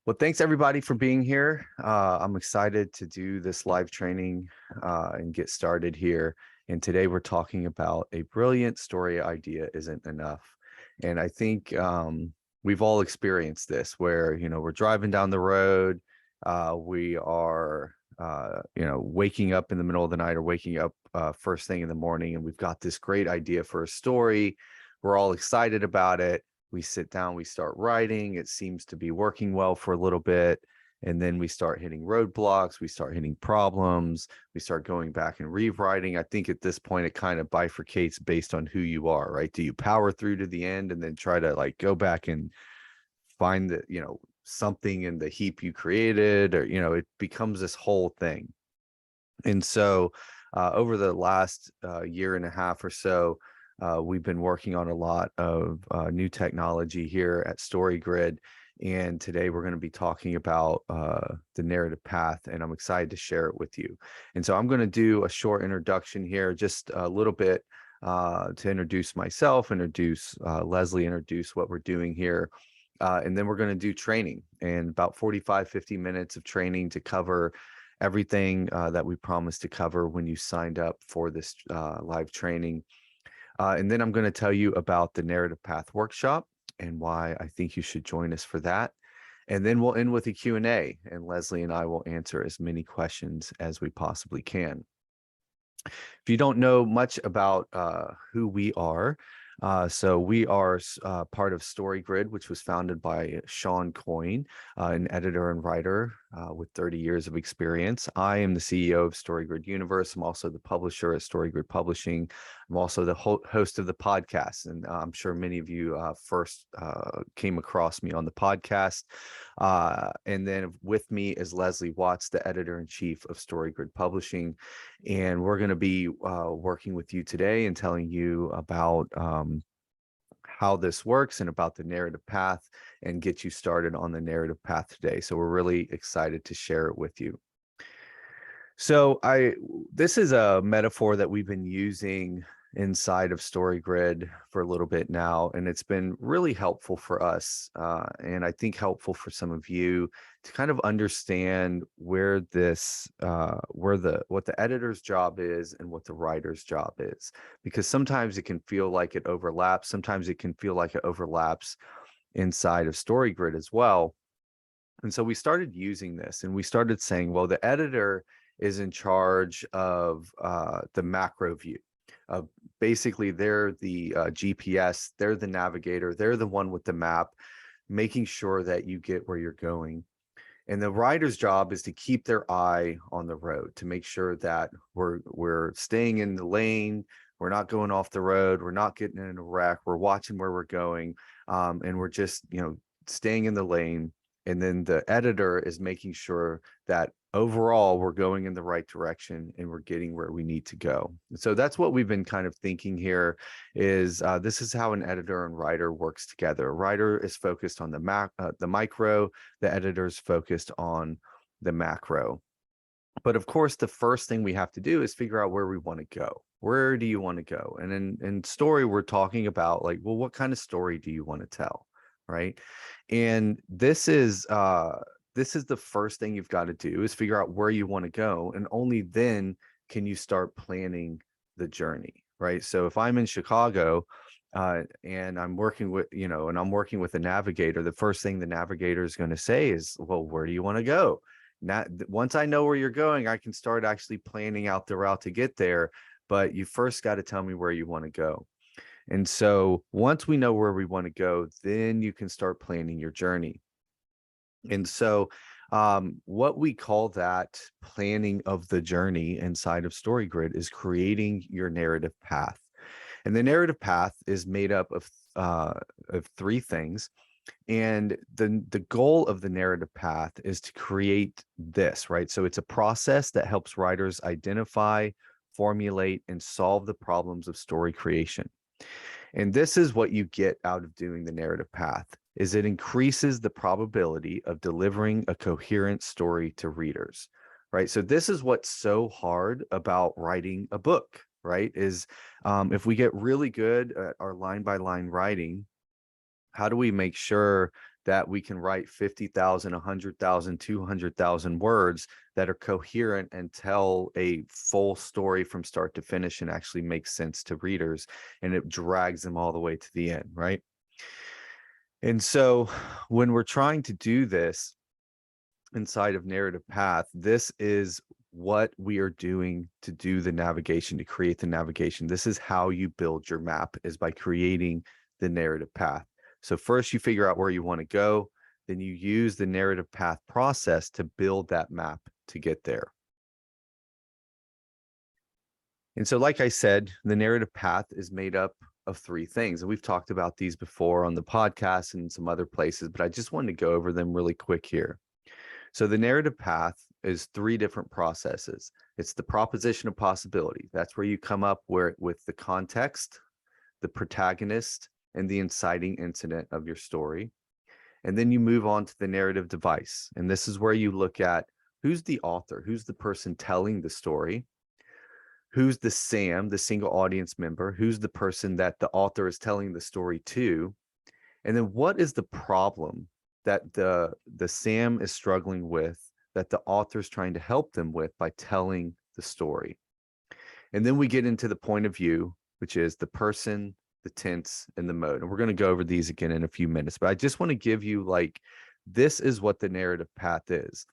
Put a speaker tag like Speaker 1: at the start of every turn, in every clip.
Speaker 1: Well, thanks everybody for being here. I'm excited to do this live training and get started here. And today we're talking about a brilliant story idea isn't enough. And I think we've all experienced this where, we're driving down the road. We are, waking up in the middle of the night or waking up first thing in the morning. And we've got this great idea for a story. We're all excited about it. We sit down, we start writing. It seems to be working well for a little bit. And then we start hitting roadblocks. We start hitting problems. We start going back and rewriting. I think at this point, it kind of bifurcates based on who you are, right? Do you power through to the end and then try to go back and find the, something in the heap you created, or, it becomes this whole thing. And so over the last year and a half or so, we've been working on a lot of new technology here at StoryGrid, and today we're going to be talking about the narrative path, and I'm excited to share it with you. And so I'm going to do a short introduction here, just a little bit to introduce myself, introduce Leslie, introduce what we're doing here. And then we're going to do training, and about 45-50 minutes of training to cover everything that we promised to cover when you signed up for this live training. And then I'm going to tell you about the Narrative Path Workshop and why I think you should join us for that. And then we'll end with a Q&A, and Leslie and I will answer as many questions as we possibly can. If you don't know much about who we are, so we are part of StoryGrid, which was founded by Sean Coyne, an editor and writer with 30 years of experience. I am the CEO of StoryGrid Universe. I'm also the publisher at StoryGrid Publishing. I'm also the host of the podcast, and I'm sure many of you first came across me on the podcast. And then with me is Leslie Watts, the editor-in-chief of StoryGrid Publishing. And we're going to be working with you today and telling you about how this works and about the narrative path and get you started on the narrative path today. So we're really excited to share it with you. So this is a metaphor that we've been using inside of StoryGrid for a little bit now, and it's been really helpful for us, and I think helpful for some of you to kind of understand where what the editor's job is and what the writer's job is, because sometimes it can feel like it overlaps. Sometimes it can feel like it overlaps inside of StoryGrid as well. And so we started using this, and we started saying, well, the editor is in charge of the macro view. Basically, they're the GPS, they're the navigator, they're the one with the map, making sure that you get where you're going. And the writer's job is to keep their eye on the road, to make sure that we're staying in the lane, we're not going off the road, we're not getting in a wreck, we're watching where we're going, and we're just staying in the lane. And then the editor is making sure that overall we're going in the right direction and we're getting where we need to go. So that's what we've been kind of thinking here is this is how an editor and writer works together. A writer is focused on the micro, the editor is focused on the macro. But of course, the first thing we have to do is figure out where we want to go. Where do you want to go? And in story, we're talking about well, what kind of story do you want to tell? Right. And this is the first thing you've got to do is figure out where you want to go. And only then can you start planning the journey. Right. So if I'm in Chicago and I'm working with, I'm working with a navigator, the first thing the navigator is going to say is, well, where do you want to go? Now, once I know where you're going, I can start actually planning out the route to get there. But you first got to tell me where you want to go. And so once we know where we want to go, then you can start planning your journey. And so what we call that planning of the journey inside of StoryGrid is creating your narrative path. And the narrative path is made up of three things. And the goal of the narrative path is to create this, right? So it's a process that helps writers identify, formulate, and solve the problems of story creation. And this is what you get out of doing the narrative path, is it increases the probability of delivering a coherent story to readers, right? So this is what's so hard about writing a book, right? Is if we get really good at our line by line writing, how do we make sure that we can write 50,000, 100,000, 200,000 words that are coherent and tell a full story from start to finish and actually make sense to readers, and it drags them all the way to the end, right? And so when we're trying to do this inside of Narrative Path, this is what we are doing to do the navigation, to create the navigation. This is how you build your map, is by creating the narrative path. So first you figure out where you want to go, then you use the narrative path process to build that map to get there. And so, like I said, the narrative path is made up of three things. And we've talked about these before on the podcast and some other places, but I just wanted to go over them really quick here. So the narrative path is three different processes. It's the proposition of possibility. That's where you come up with the context, the protagonist, and the inciting incident of your story. And then you move on to the narrative device. And this is where you look at who's the author, who's the person telling the story, who's the SAM, the single audience member, who's the person that the author is telling the story to, and then what is the problem that the SAM is struggling with that the author is trying to help them with by telling the story. And then we get into the point of view, which is the person, the tense, and the mode. And we're going to go over these again in a few minutes, but I just want to give you, like, this is what the narrative path is.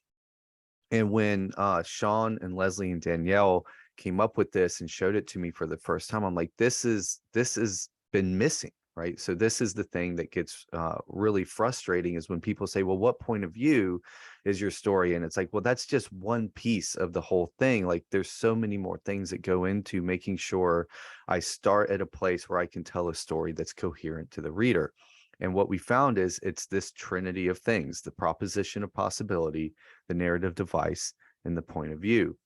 Speaker 1: And when Sean and Leslie and Danielle came up with this and showed it to me for the first time, I'm like, this has been missing, right? So this is the thing that gets really frustrating, is when people say, well, what point of view is your story? And it's like, well, that's just one piece of the whole thing. Like, there's so many more things that go into making sure I start at a place where I can tell a story that's coherent to the reader. And what we found is it's this trinity of things: the proposition of possibility, the narrative device, and the point of view.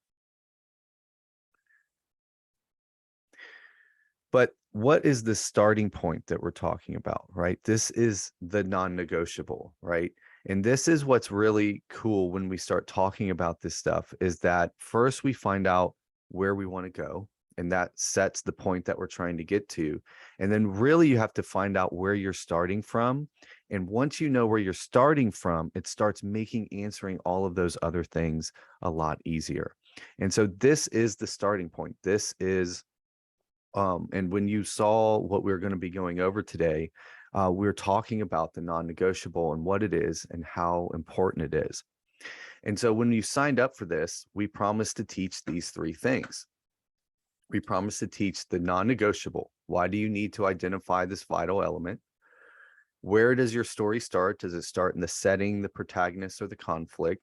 Speaker 1: But what is the starting point that we're talking about, right? This is the non-negotiable, right? And this is what's really cool when we start talking about this stuff, is that first we find out where we want to go, and that sets the point that we're trying to get to. And then really you have to find out where you're starting from. And once you know where you're starting from, it starts making answering all of those other things a lot easier. And so this is the starting point. This is and when you saw what we're going to be going over today, we're talking about the non-negotiable and what it is and how important it is. And so when you signed up for this, we promised to teach these three things. We promised to teach the non-negotiable. Why do you need to identify this vital element? Where does your story start? Does it start in the setting, the protagonist, or the conflict?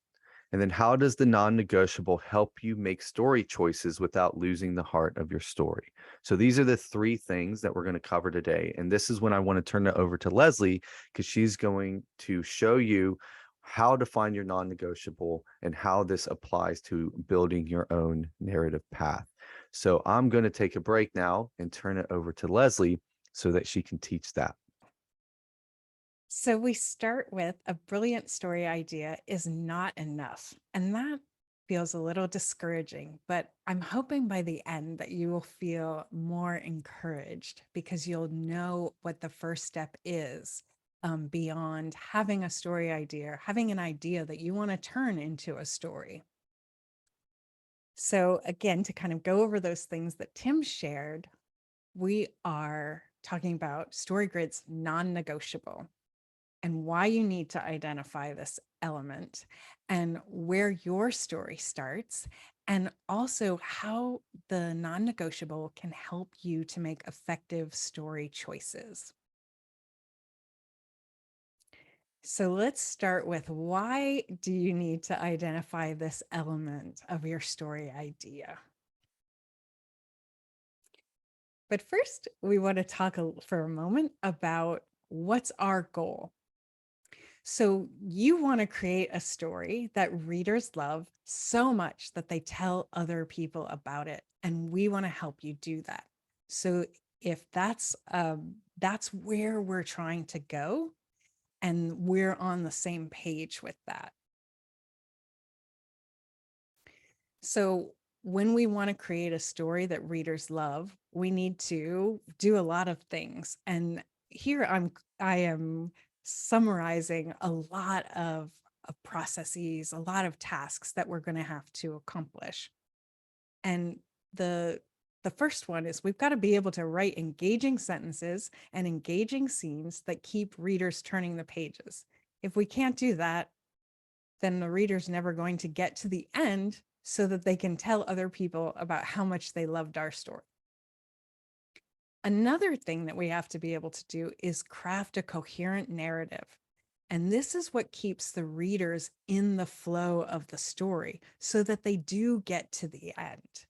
Speaker 1: And then how does the non-negotiable help you make story choices without losing the heart of your story? So these are the three things that we're going to cover today. And this is when I want to turn it over to Leslie, because she's going to show you how to find your non-negotiable and how this applies to building your own narrative path. So I'm going to take a break now and turn it over to Leslie so that she can teach that.
Speaker 2: So we start with a brilliant story idea is not enough. And that feels a little discouraging, but I'm hoping by the end that you will feel more encouraged, because you'll know what the first step is, beyond having a story idea, having an idea that you want to turn into a story. So again, to kind of go over those things that Tim shared, we are talking about StoryGrid's non-negotiable, and why you need to identify this element, and where your story starts, and also how the non-negotiable can help you to make effective story choices. So let's start with, why do you need to identify this element of your story idea? But first, we want to talk for a moment about what's our goal. So you want to create a story that readers love so much that they tell other people about it, and we want to help you do that. So if that's where we're trying to go, and we're on the same page with that. So when we want to create a story that readers love, we need to do a lot of things. And here I am summarizing a lot of processes, a lot of tasks that we're going to have to accomplish. And the the first one is we've got to be able to write engaging sentences and engaging scenes that keep readers turning the pages. If we can't do that, then the reader's never going to get to the end so that they can tell other people about how much they loved our story. Another thing that we have to be able to do is craft a coherent narrative. And this is what keeps the readers in the flow of the story so that they do get to the end.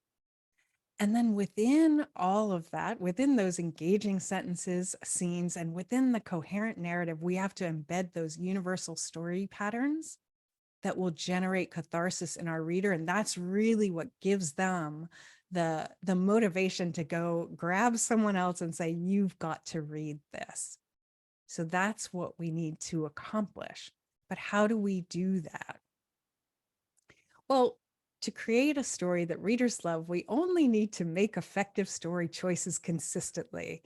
Speaker 2: And then within all of that, within those engaging sentences, scenes, and within the coherent narrative, we have to embed those universal story patterns that will generate catharsis in our reader. And that's really what gives them the motivation to go grab someone else and say, you've got to read this. So that's what we need to accomplish. But how do we do that? Well, to create a story that readers love, we only need to make effective story choices consistently.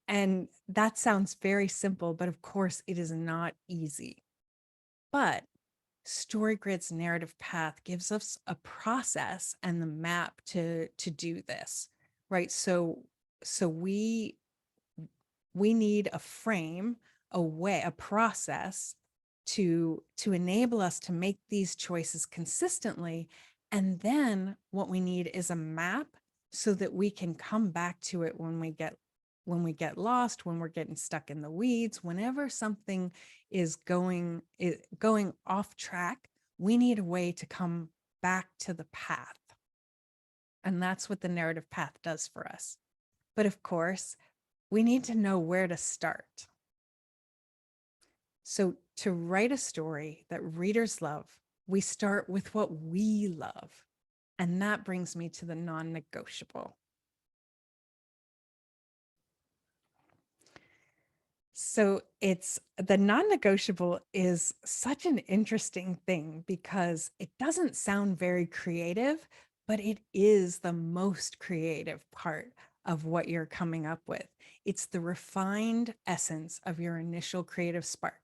Speaker 2: And that sounds very simple, but of course, it is not easy. But StoryGrid's narrative path gives us a process and the map to do this, right? So we need a frame, a way, a process to enable us to make these choices consistently. And then what we need is a map so that we can come back to it when we get lost, when we're getting stuck in the weeds, whenever something is going off track, we need a way to come back to the path. And that's what the narrative path does for us. But of course, we need to know where to start. So, to write a story that readers love, we start with what we love. And that brings me to the non negotiable. So, it's the non negotiable is such an interesting thing because it doesn't sound very creative, but it is the most creative part of what you're coming up with. It's the refined essence of your initial creative spark.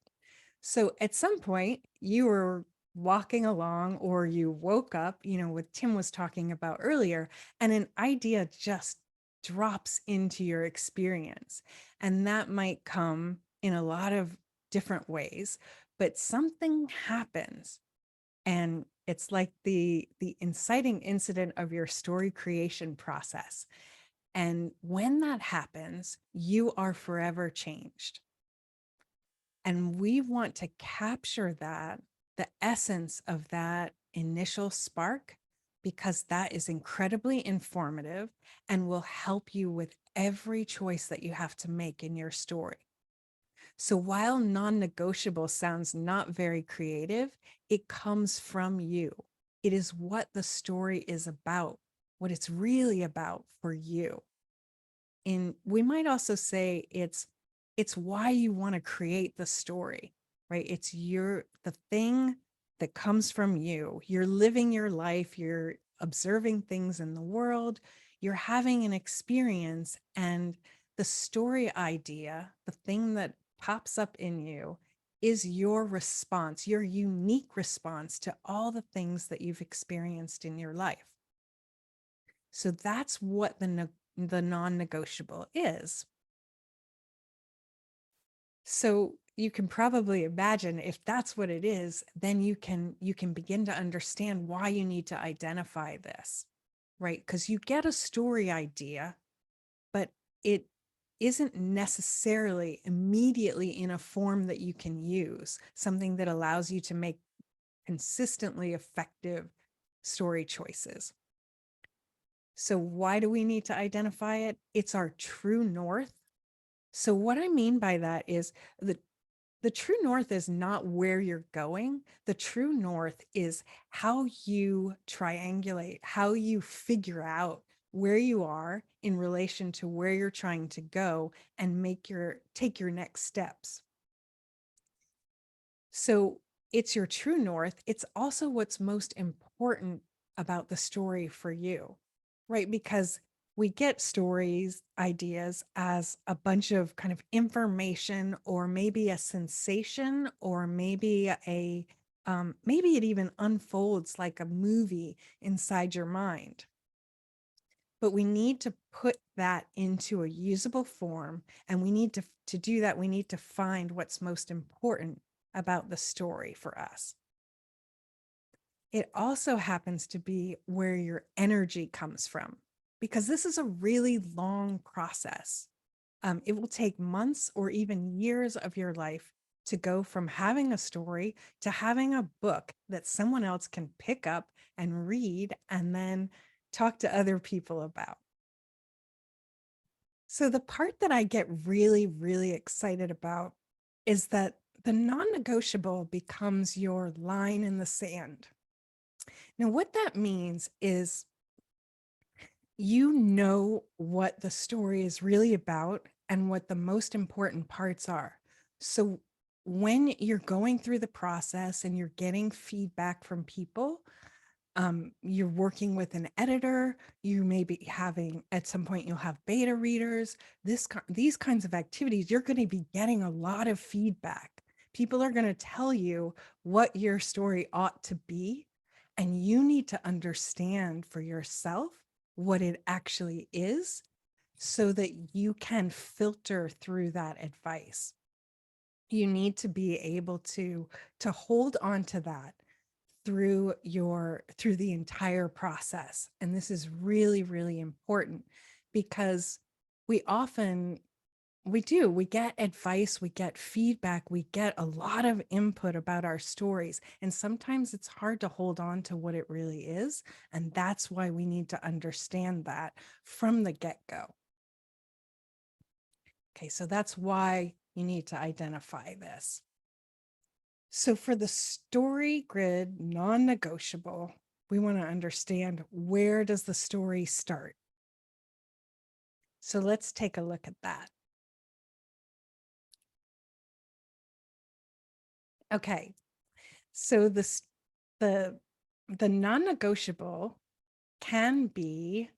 Speaker 2: So at some point, you were walking along or you woke up, what Tim was talking about earlier, and an idea just drops into your experience. And that might come in a lot of different ways, but something happens. And it's like the inciting incident of your story creation process. And when that happens, you are forever changed. And we want to capture that, the essence of that initial spark, because that is incredibly informative and will help you with every choice that you have to make in your story. So while non negotiable sounds not very creative, it comes from you. It is what the story is about, what it's really about for you. And we might also say it's why you want to create the story, right? It's the thing that comes from you. You're living your life, you're observing things in the world, you're having an experience, and the story idea, the thing that pops up in you, is your response, your unique response to all the things that you've experienced in your life. So that's what the non-negotiable is. So you can probably imagine if that's what it is, then you can begin to understand why you need to identify this, right? Because you get a story idea, but it isn't necessarily immediately in a form that you can use, something that allows you to make consistently effective story choices. So why do we need to identify it? It's our true north. So what I mean by that is the true north is not where you're going. The true north is how you triangulate, how you figure out where you are in relation to where you're trying to go and take your next steps. So it's your true north. It's also what's most important about the story for you, right? Because we get stories, ideas as a bunch of kind of information, or maybe a sensation, or maybe maybe it even unfolds like a movie inside your mind. But we need to put that into a usable form, and we need to do that, we need to find what's most important about the story for us. It also happens to be where your energy comes from, because this is a really long process. It will take months or even years of your life to go from having a story to having a book that someone else can pick up and read and then talk to other people about. So, the part that I get really, really excited about is that the non negotiable becomes your line in the sand. Now, what that means is you know what the story is really about and what the most important parts are. So, when you're going through the process and you're getting feedback from people, you're working with an editor, you may be having, at some point you'll have beta readers, these kinds of activities, you're going to be getting a lot of feedback. People are going to tell you what your story ought to be, and you need to understand for yourself what it actually is so that you can filter through that advice. You need to be able to hold on to that through the entire process. And this is really, really important, because we often we get advice, we get feedback, we get a lot of input about our stories, and sometimes it's hard to hold on to what it really is, and that's why we need to understand that from the get-go. Okay, so that's why you need to identify this. So for the story grid non-negotiable, we want to understand, where does the story start? So let's take a look at that. Okay, so the the non-negotiable can be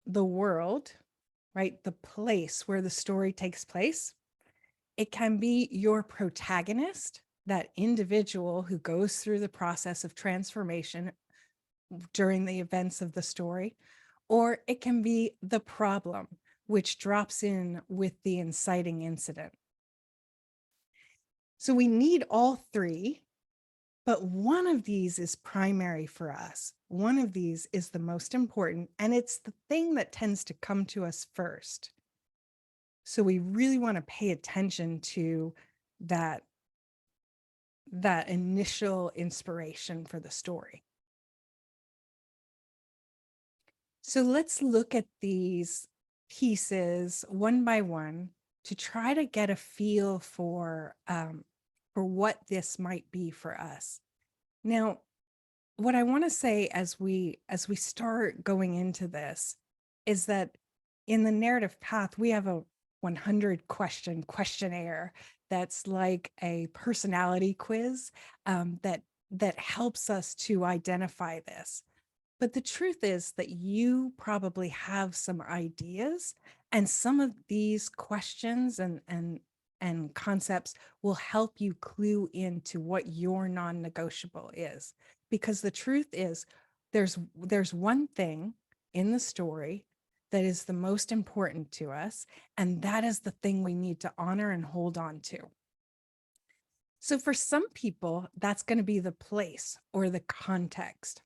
Speaker 2: the world, right? The place where the story takes place. It can be your protagonist, that individual who goes through the process of transformation during the events of the story, or it can be the problem, which drops in with the inciting incident. So we need all three, but one of these is primary for us. One of these is the most important, and it's the thing that tends to come to us first. So we really want to pay attention to that, that initial inspiration for the story. So let's look at these pieces one by one to try to get a feel for what this might be for us. Now, what I want to say as we start going into this is that in the narrative path, we have a 100 question questionnaire that's like a personality quiz, that helps us to identify this. But the truth is that you probably have some ideas, and some of these questions and concepts will help you clue into what your non-negotiable is. Because the truth is, there's one thing in the story that is the most important to us, and that is the thing we need to honor and hold on to. So for some people, that's going to be the place or the context.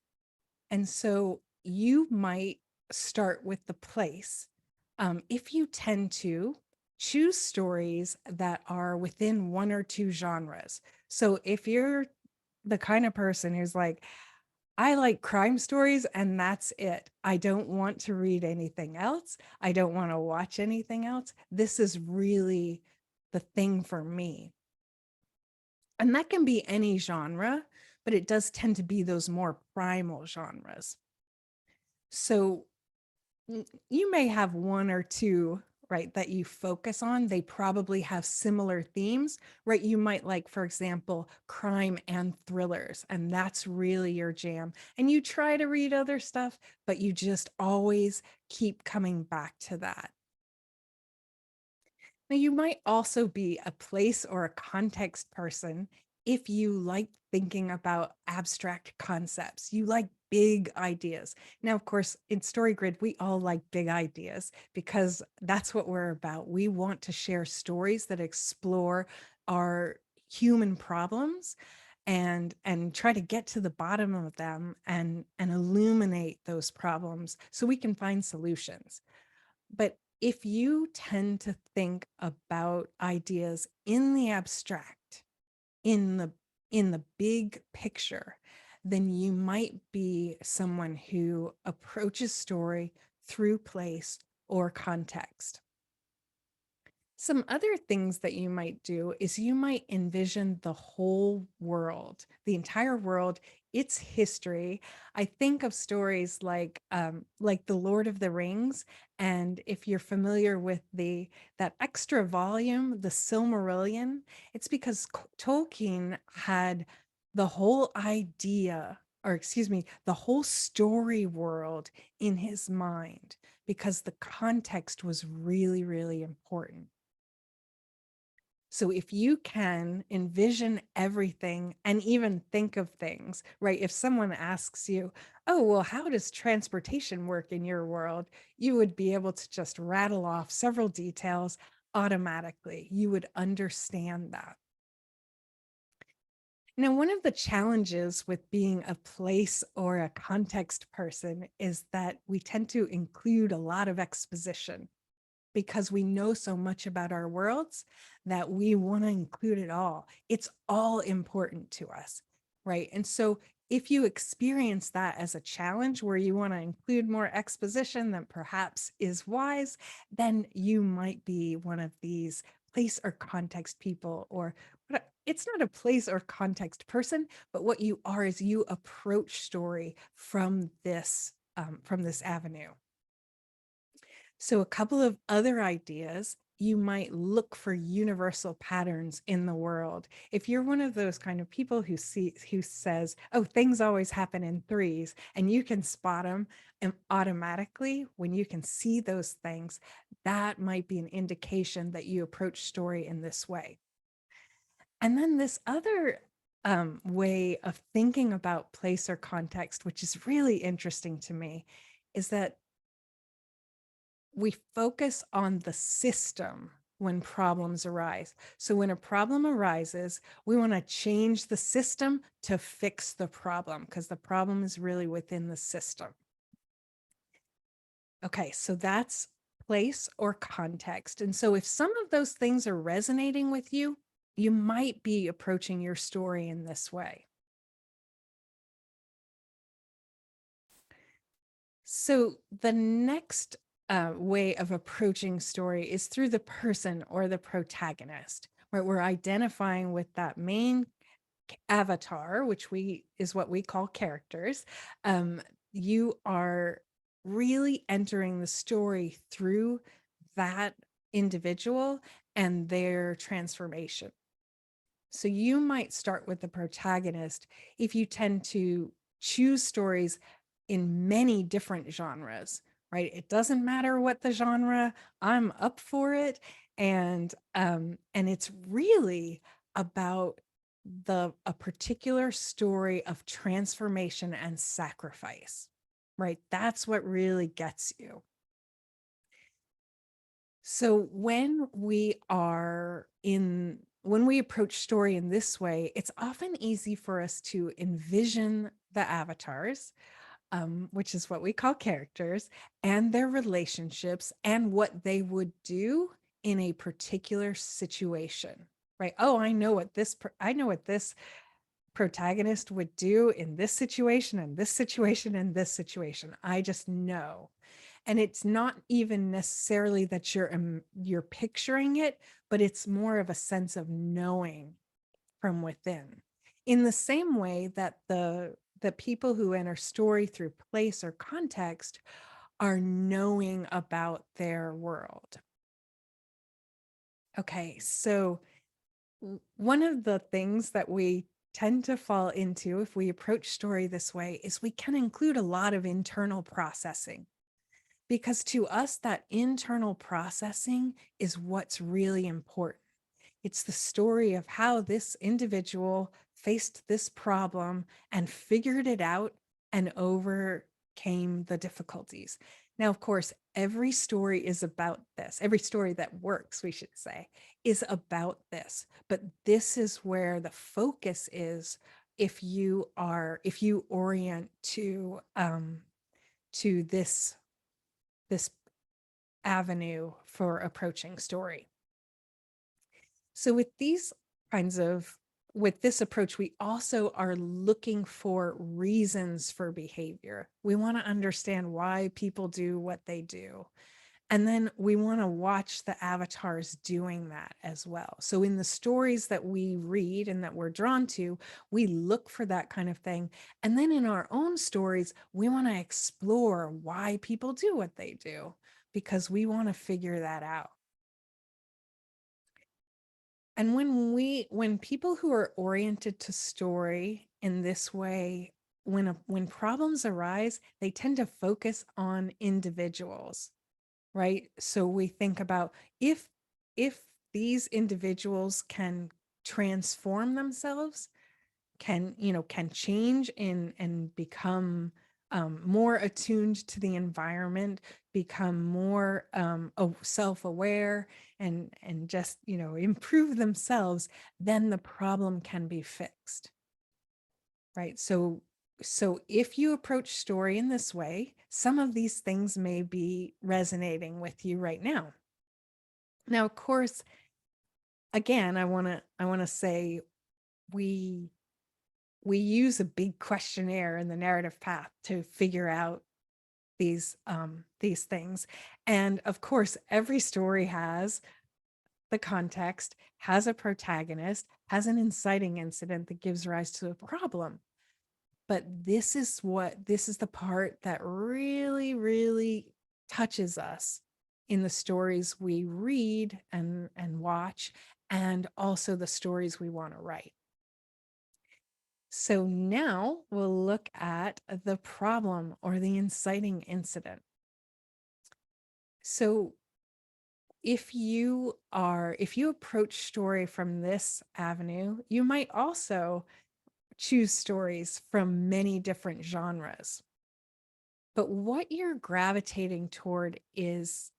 Speaker 2: And so you might start with the place. If you tend to choose stories that are within one or two genres. So if you're the kind of person who's like, I like crime stories and that's it, I don't want to read anything else, I don't want to watch anything else, this is really the thing for me. And that can be any genre, but it does tend to be those more primal genres. So you may have one or two right, that you focus on, they probably have similar themes, right? You might like, for example, crime and thrillers, and that's really your jam. And you try to read other stuff, but you just always keep coming back to that. Now, you might also be a place or a context person if you like thinking about abstract concepts. You like big ideas. Now, of course, in StoryGrid, we all like big ideas because that's what we're about. We want to share stories that explore our human problems and try to get to the bottom of them and illuminate those problems so we can find solutions. But if you tend to think about ideas in the abstract, in the big picture, then you might be someone who approaches story through place or context. Some other things that you might do is you might envision the whole world, the entire world, its history. I think of stories like The Lord of the Rings, and if you're familiar with the that extra volume, the Silmarillion, it's because Tolkien had the whole idea, or excuse me, the whole story world in his mind because the context was really, really important. So if you can envision everything and even think of things, right? If someone asks you, oh, well, how does transportation work in your world? You would be able to just rattle off several details automatically. You would understand that. Now, one of the challenges with being a place or a context person is that we tend to include a lot of exposition because we know so much about our worlds that we want to include it all. It's all important to us, right? And so if you experience that as a challenge where you want to include more exposition than perhaps is wise, then you might be one of these place or context people, or it's not a place or context person, but what you are is you approach story from this avenue. So, a couple of other ideas, you might look for universal patterns in the world. If you're one of those kind of people who says, "Oh, things always happen in threes," and you can spot them and automatically when you can see those things, that might be an indication that you approach story in this way. And then this other way of thinking about place or context, which is really interesting to me, is that we focus on the system when problems arise. So when a problem arises, we want to change the system to fix the problem because the problem is really within the system. Okay, so that's place or context. And so if some of those things are resonating with you, you might be approaching your story in this way. So the next way of approaching story is through the person or the protagonist, right? We're identifying with that main avatar, which we is what we call characters. You are really entering the story through that individual and their transformation. So you might start with the protagonist if you tend to choose stories in many different genres, right? It doesn't matter what the genre, I'm up for it. And it's really about a particular story of transformation and sacrifice, right? That's what really gets you. So when we approach story in this way, it's often easy for us to envision the avatars, which is what we call characters, and their relationships and what they would do in a particular situation. Right? Oh, I know what this protagonist would do in this situation and this situation and this situation. I just know. And it's not even necessarily that you're picturing it, but it's more of a sense of knowing from within. In the same way that the people who enter story through place or context are knowing about their world. Okay, so one of the things that we tend to fall into if we approach story this way is we can include a lot of internal processing, because to us, that internal processing is what's really important. It's the story of how this individual faced this problem and figured it out and overcame the difficulties. Now, of course, every story is about this. Every story that works, we should say, is about this. But this is where the focus is if you orient to this avenue for approaching story. So with this approach, we also are looking for reasons for behavior. We want to understand why people do what they do. And then we want to watch the avatars doing that as well. So in the stories that we read and that we're drawn to, we look for that kind of thing. And then in our own stories, we want to explore why people do what they do, because we want to figure that out. And when people who are oriented to story in this way, when problems arise, they tend to focus on individuals, right? So we think about if if these individuals can transform themselves, can change and become more attuned to the environment, become more self-aware, and just improve themselves, then the problem can be fixed, right? So if you approach story in this way, some of these things may be resonating with you right now. Now, of course, again, I want to say we we use a big questionnaire in the narrative path to figure out these things. And of course, every story has the context, has a protagonist, has an inciting incident that gives rise to a problem. But this is the part that really, really touches us in the stories we read and watch, and also the stories we want to write. So now we'll look at the problem or the inciting incident. So if you approach story from this avenue, you might also choose stories from many different genres. But what you're gravitating toward is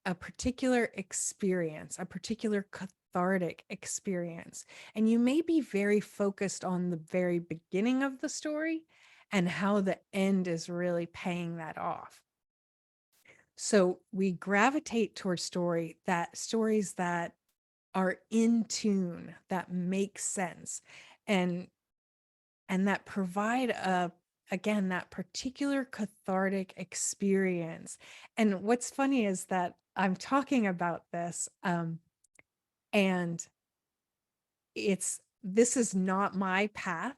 Speaker 2: a particular experience, a particular cathartic experience. And you may be very focused on the very beginning of the story and how the end is really paying that off. So we gravitate towards stories that are in tune, that make sense, and that provide again that particular cathartic experience. And what's funny is that I'm talking about this, and this is not my path.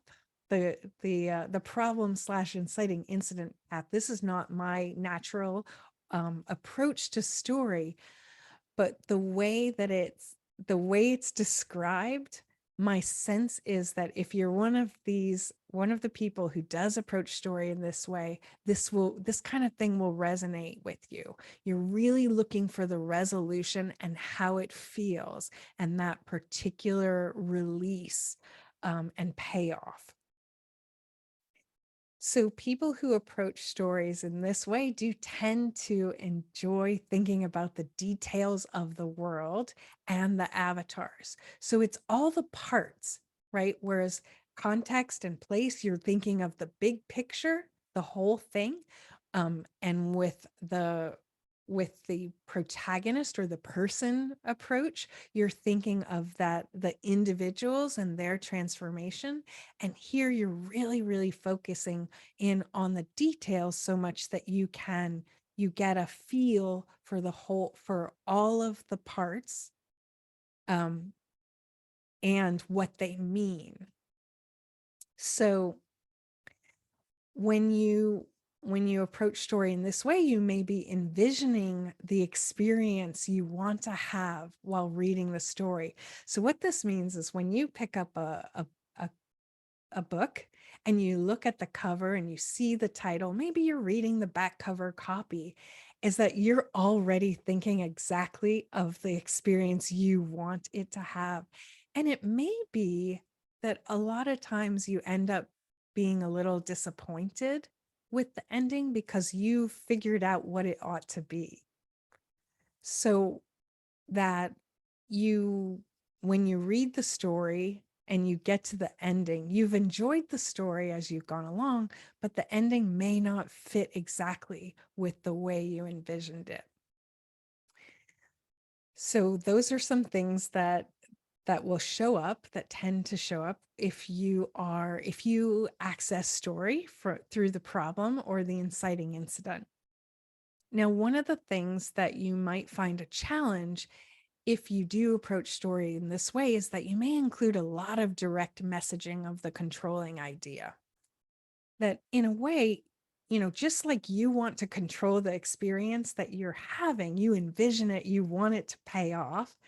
Speaker 2: The problem slash inciting incident path. This is not my natural approach to story, but the way it's described, my sense is that if you're one of the people who does approach story in this way, this kind of thing will resonate with you. You're really looking for the resolution and how it feels, and that particular release and payoff. So people who approach stories in this way do tend to enjoy thinking about the details of the world and the avatars. So it's all the parts, right? Whereas context and place, you're thinking of the big picture, the whole thing. And with the protagonist or the person approach, you're thinking of the individuals and their transformation. And here you're really, really focusing in on the details so much that you get a feel for all of the parts, and what they mean. So when you when you approach story in this way, you may be envisioning the experience you want to have while reading the story. So what this means is when you pick up a, a book and you look at the cover and you see the title, maybe you're reading the back cover copy, is that you're already thinking exactly of the experience you want it to have. And it may be that a lot of times you end up being a little disappointed with the ending because you figured out what it ought to be. So that you, when you read the story and you get to the ending, you've enjoyed the story as you've gone along, but the ending may not fit exactly with the way you envisioned it. So those are some things that will show up, that tend to show up if you access story through the problem or the inciting incident. Now, one of the things that you might find a challenge if you do approach story in this way is that you may include a lot of direct messaging of the controlling idea. That in a way, just like you want to control the experience that you're having, you envision it, you want it to pay off.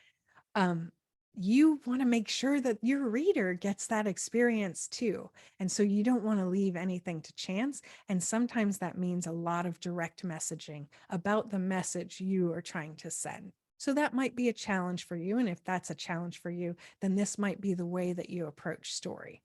Speaker 2: Um, you want to make sure that your reader gets that experience too. And so you don't want to leave anything to chance. And sometimes that means a lot of direct messaging about the message you are trying to send. So that might be a challenge for you. And if that's a challenge for you, then this might be the way that you approach story.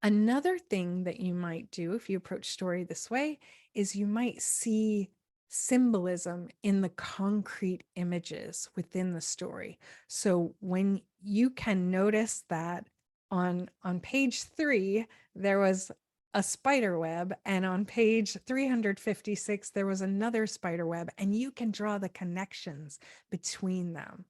Speaker 2: Another thing that you might do if you approach story this way is you might see symbolism in the concrete images within the story. So when you can notice that on page 3 there was a spider web, and on page 356 there was another spider web, and you can draw the connections between them.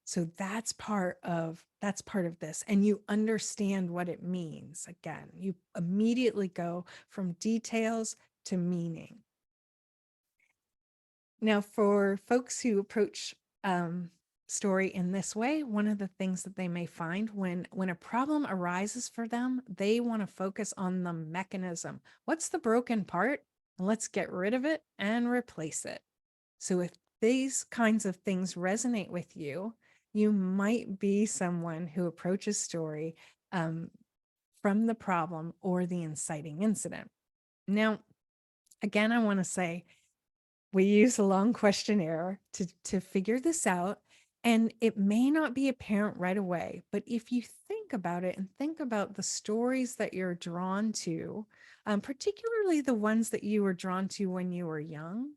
Speaker 2: So that's part of this, and you understand what it means. Again, you immediately go from details to meaning. Now, for folks who approach story in this way, one of the things that they may find when a problem arises for them, they want to focus on the mechanism. What's the broken part? Let's get rid of it and replace it. So if these kinds of things resonate with you, you might be someone who approaches story from the problem or the inciting incident. Now, again, I want to say we use a long questionnaire to figure this out. And it may not be apparent right away, but if you think about it and think about the stories that you're drawn to, particularly the ones that you were drawn to when you were young,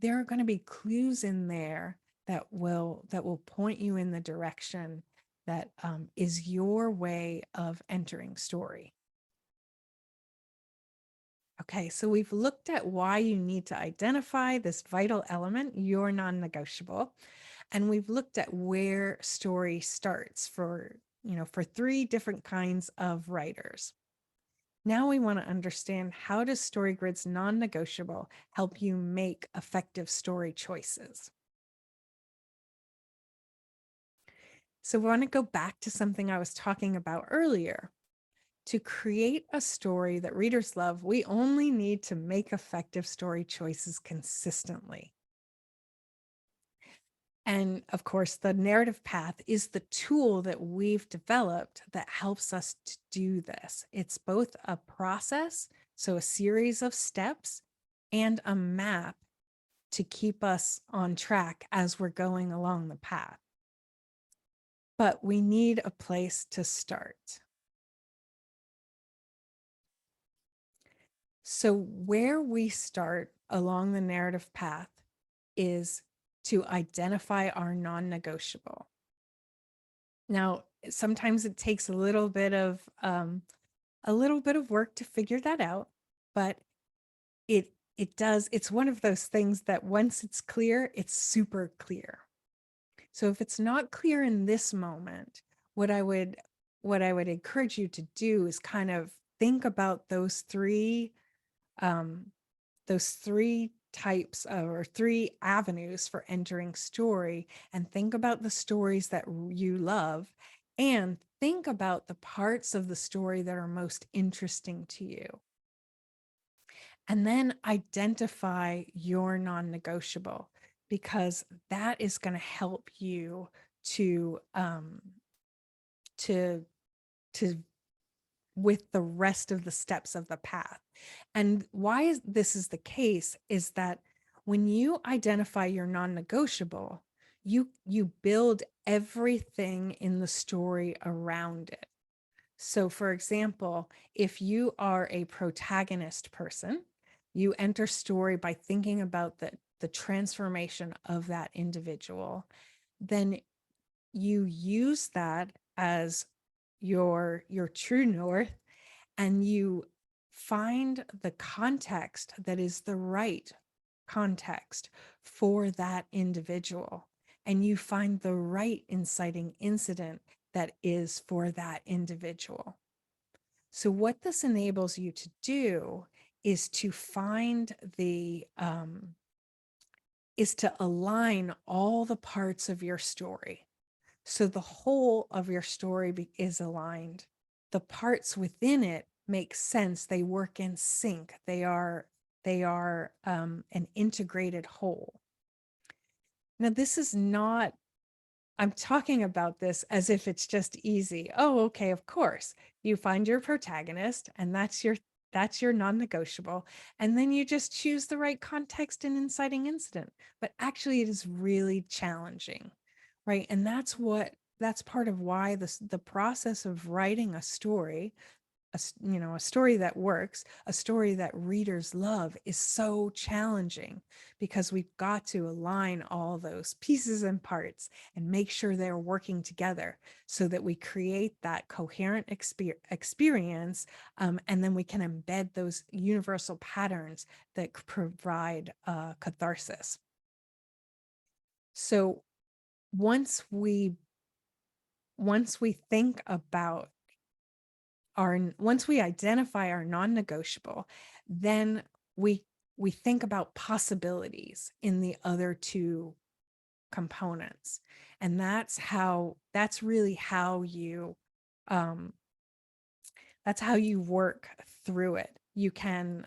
Speaker 2: there are going to be clues in there that will point you in the direction that is your way of entering story. Okay, so we've looked at why you need to identify this vital element, your non-negotiable, and we've looked at where story starts for 3 different kinds of writers. Now we want to understand, how does StoryGrid's non-negotiable help you make effective story choices? So we want to go back to something I was talking about earlier. To create a story that readers love, we only need to make effective story choices consistently. And of course, the narrative path is the tool that we've developed that helps us to do this. It's both a process, so a series of steps, and a map to keep us on track as we're going along the path. But we need a place to start. So where we start along the narrative path is to identify our non-negotiable. Now, sometimes it takes a little bit of work to figure that out, but it does. It's one of those things that once it's clear, it's super clear. So if it's not clear in this moment, what I would encourage you to do is kind of think about those three types or 3 avenues for entering story, and think about the stories that you love, and think about the parts of the story that are most interesting to you. And then identify your non-negotiable, because that is going to help you to to to with the rest of the steps of the path. And why this is the case is that when you identify your non-negotiable, you build everything in the story around it. So for example, if you are a protagonist person, you enter story by thinking about the transformation of that individual, then you use that as your true north, and you find the context that is the right context for that individual, and you find the right inciting incident that is for that individual. So what this enables you to do is to find is to align all the parts of your story. So the whole of your story is aligned. The parts within it make sense. They work in sync. They are an integrated whole. Now, this is not, I'm talking about this as if it's just easy. Oh, okay, of course. You find your protagonist, and that's your non-negotiable, and then you just choose the right context and inciting incident. But actually it is really challenging, right? And that's part of why the process of writing a story, a story that works, a story that readers love, is so challenging, because we've got to align all those pieces and parts and make sure they're working together so that we create that coherent experience, and then we can embed those universal patterns that provide catharsis. So once we think about once we identify our non-negotiable, then we we think about possibilities in the other two components. And that's really how you um that's how you work through it. You can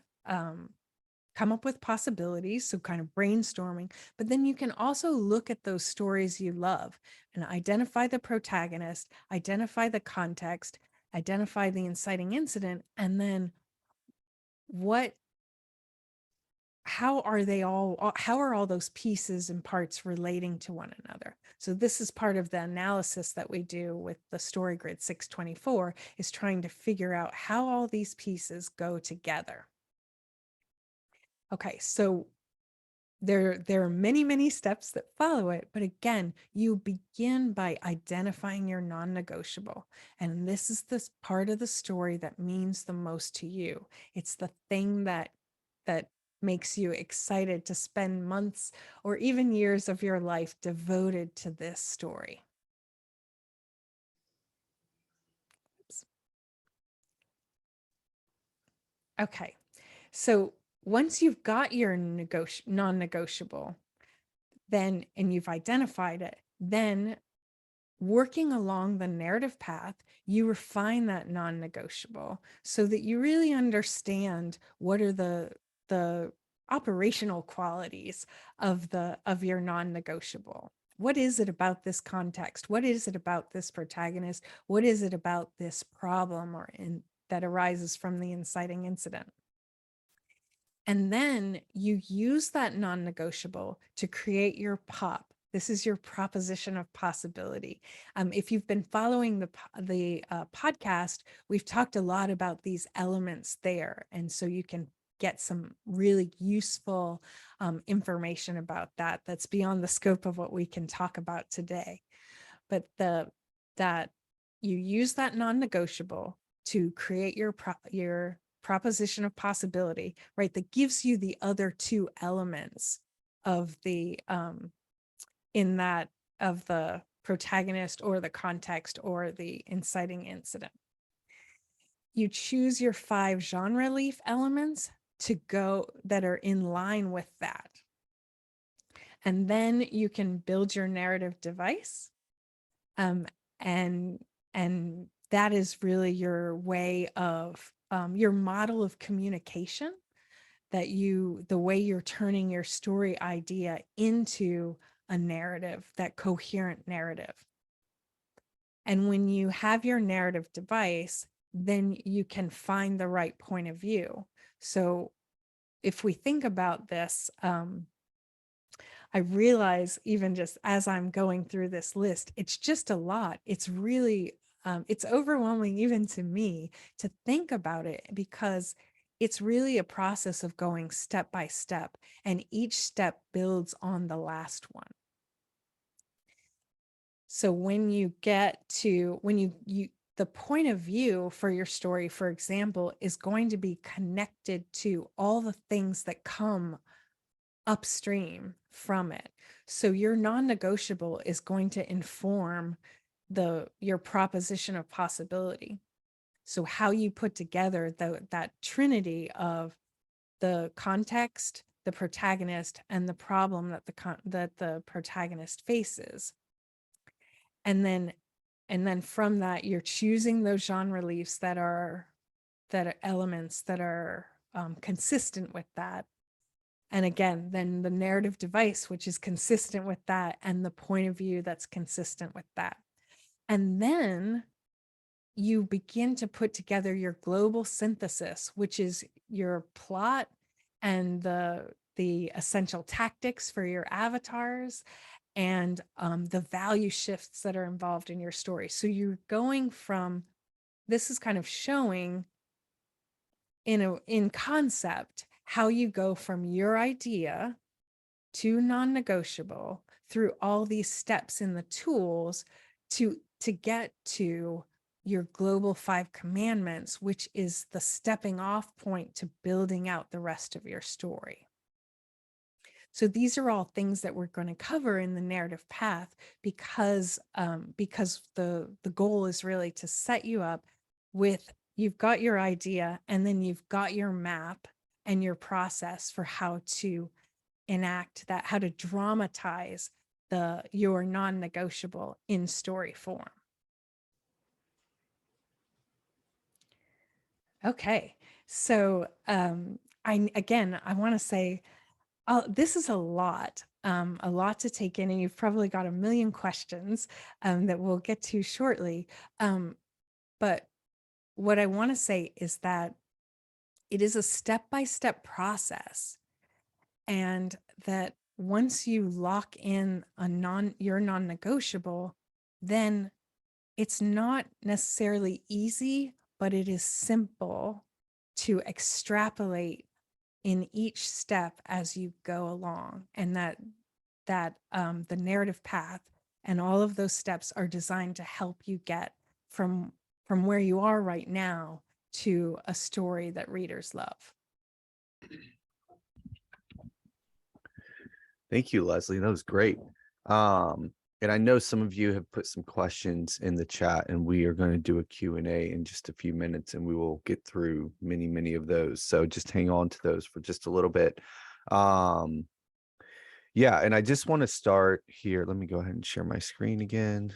Speaker 2: come up with possibilities, so kind of brainstorming, but then you can also look at those stories you love and identify the protagonist, identify the context, identify the inciting incident, and then what how are all those pieces and parts relating to one another? So this is part of the analysis that we do with the story grid 624, is trying to figure out how all these pieces go together. Okay, so there are many steps that follow it, but again, you begin by identifying your non-negotiable, and this is this part of the story that means the most to you. It's the thing that makes you excited to spend months or even years of your life devoted to this story. Oops. Okay, so once you've got your non-negotiable, then, and you've identified it, then working along the narrative path, you refine that non-negotiable so that you really understand what are the operational qualities of your non-negotiable. What is it about this context? What is it about this protagonist? What is it about this problem that arises from the inciting incident? And then you use that non-negotiable to create your POP. This is your proposition of possibility. If you've been following the podcast, we've talked a lot about these elements there. And so you can get some really useful information about that that's beyond the scope of what we can talk about today. But that you use that non-negotiable to create your proposition of possibility, right? That gives you the other two elements of the in that of the protagonist or the context or the inciting incident. You choose your 5 genre leaf elements to go that are in line with that. And then you can build your narrative device. And that is really your way of your model of communication the way you're turning your story idea into a narrative, that coherent narrative. And when you have your narrative device, then you can find the right point of view. So if we think about this, I realize even just as I'm going through this list, it's just a lot. It's really, it's overwhelming even to me to think about it, because it's really a process of going step by step, and each step builds on the last one. So when you get to, when you the point of view for your story, for example, is going to be connected to all the things that come upstream from it. So your non-negotiable is going to inform your proposition of possibility. So how you put together that trinity of the context, the protagonist, and the problem that the protagonist faces. And then from that, you're choosing those genre reliefs that are elements that are consistent with that. And again, then the narrative device, which is consistent with that, and the point of view that's consistent with that. And then you begin to put together your global synthesis, which is your plot and the essential tactics for your avatars, and the value shifts that are involved in your story. So you're going from, this is kind of showing in concept how you go from your idea to non-negotiable through all these steps in the tools to get to your global 5 commandments, which is the stepping off point to building out the rest of your story. So these are all things that we're going to cover in the narrative path, because the goal is really to set you up with, you've got your idea, and then you've got your map and your process for how to enact that, how to dramatize your non-negotiable in story form. Okay, so I want to say, this is a lot to take in, and you've probably got a million questions that we'll get to shortly. But what I want to say is that it is a step-by-step process, and that once you lock in your non-negotiable, then it's not necessarily easy, but it is simple to extrapolate in each step as you go along, and that the narrative path and all of those steps are designed to help you get from where you are right now to a story that readers love.
Speaker 1: Thank you, Leslie. That was great. And I know some of you have put some questions in the chat, and we are going to do a Q&A in just a few minutes, and we will get through many, many of those. So just hang on to those for just a little bit. Yeah, and I just want to start here. Let me go ahead and share my screen again.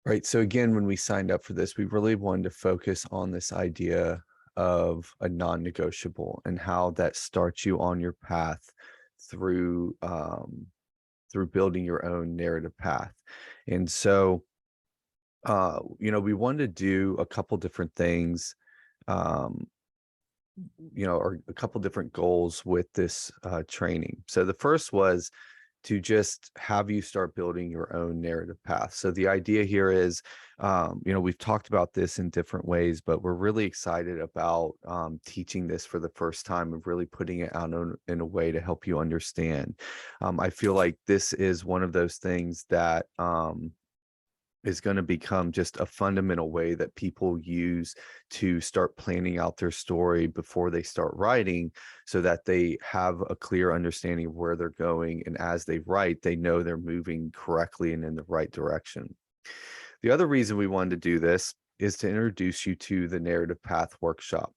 Speaker 1: Right. So again, when we signed up for this, we really wanted to focus on this idea of a non-negotiable and how that starts you on your path through building your own narrative path. And so, we wanted to do a couple different things, or a couple different goals with this training. So the first was to just have you start building your own narrative path. So the idea here is, we've talked about this in different ways, but we're really excited about teaching this for the first time, and really putting it out in a way to help you understand. I feel like this is one of those things that is going to become just a fundamental way that people use to start planning out their story before they start writing, so that they have a clear understanding of where they're going. And as they write, they know they're moving correctly and in the right direction. The other reason we wanted to do this is to introduce you to the Narrative Path Workshop.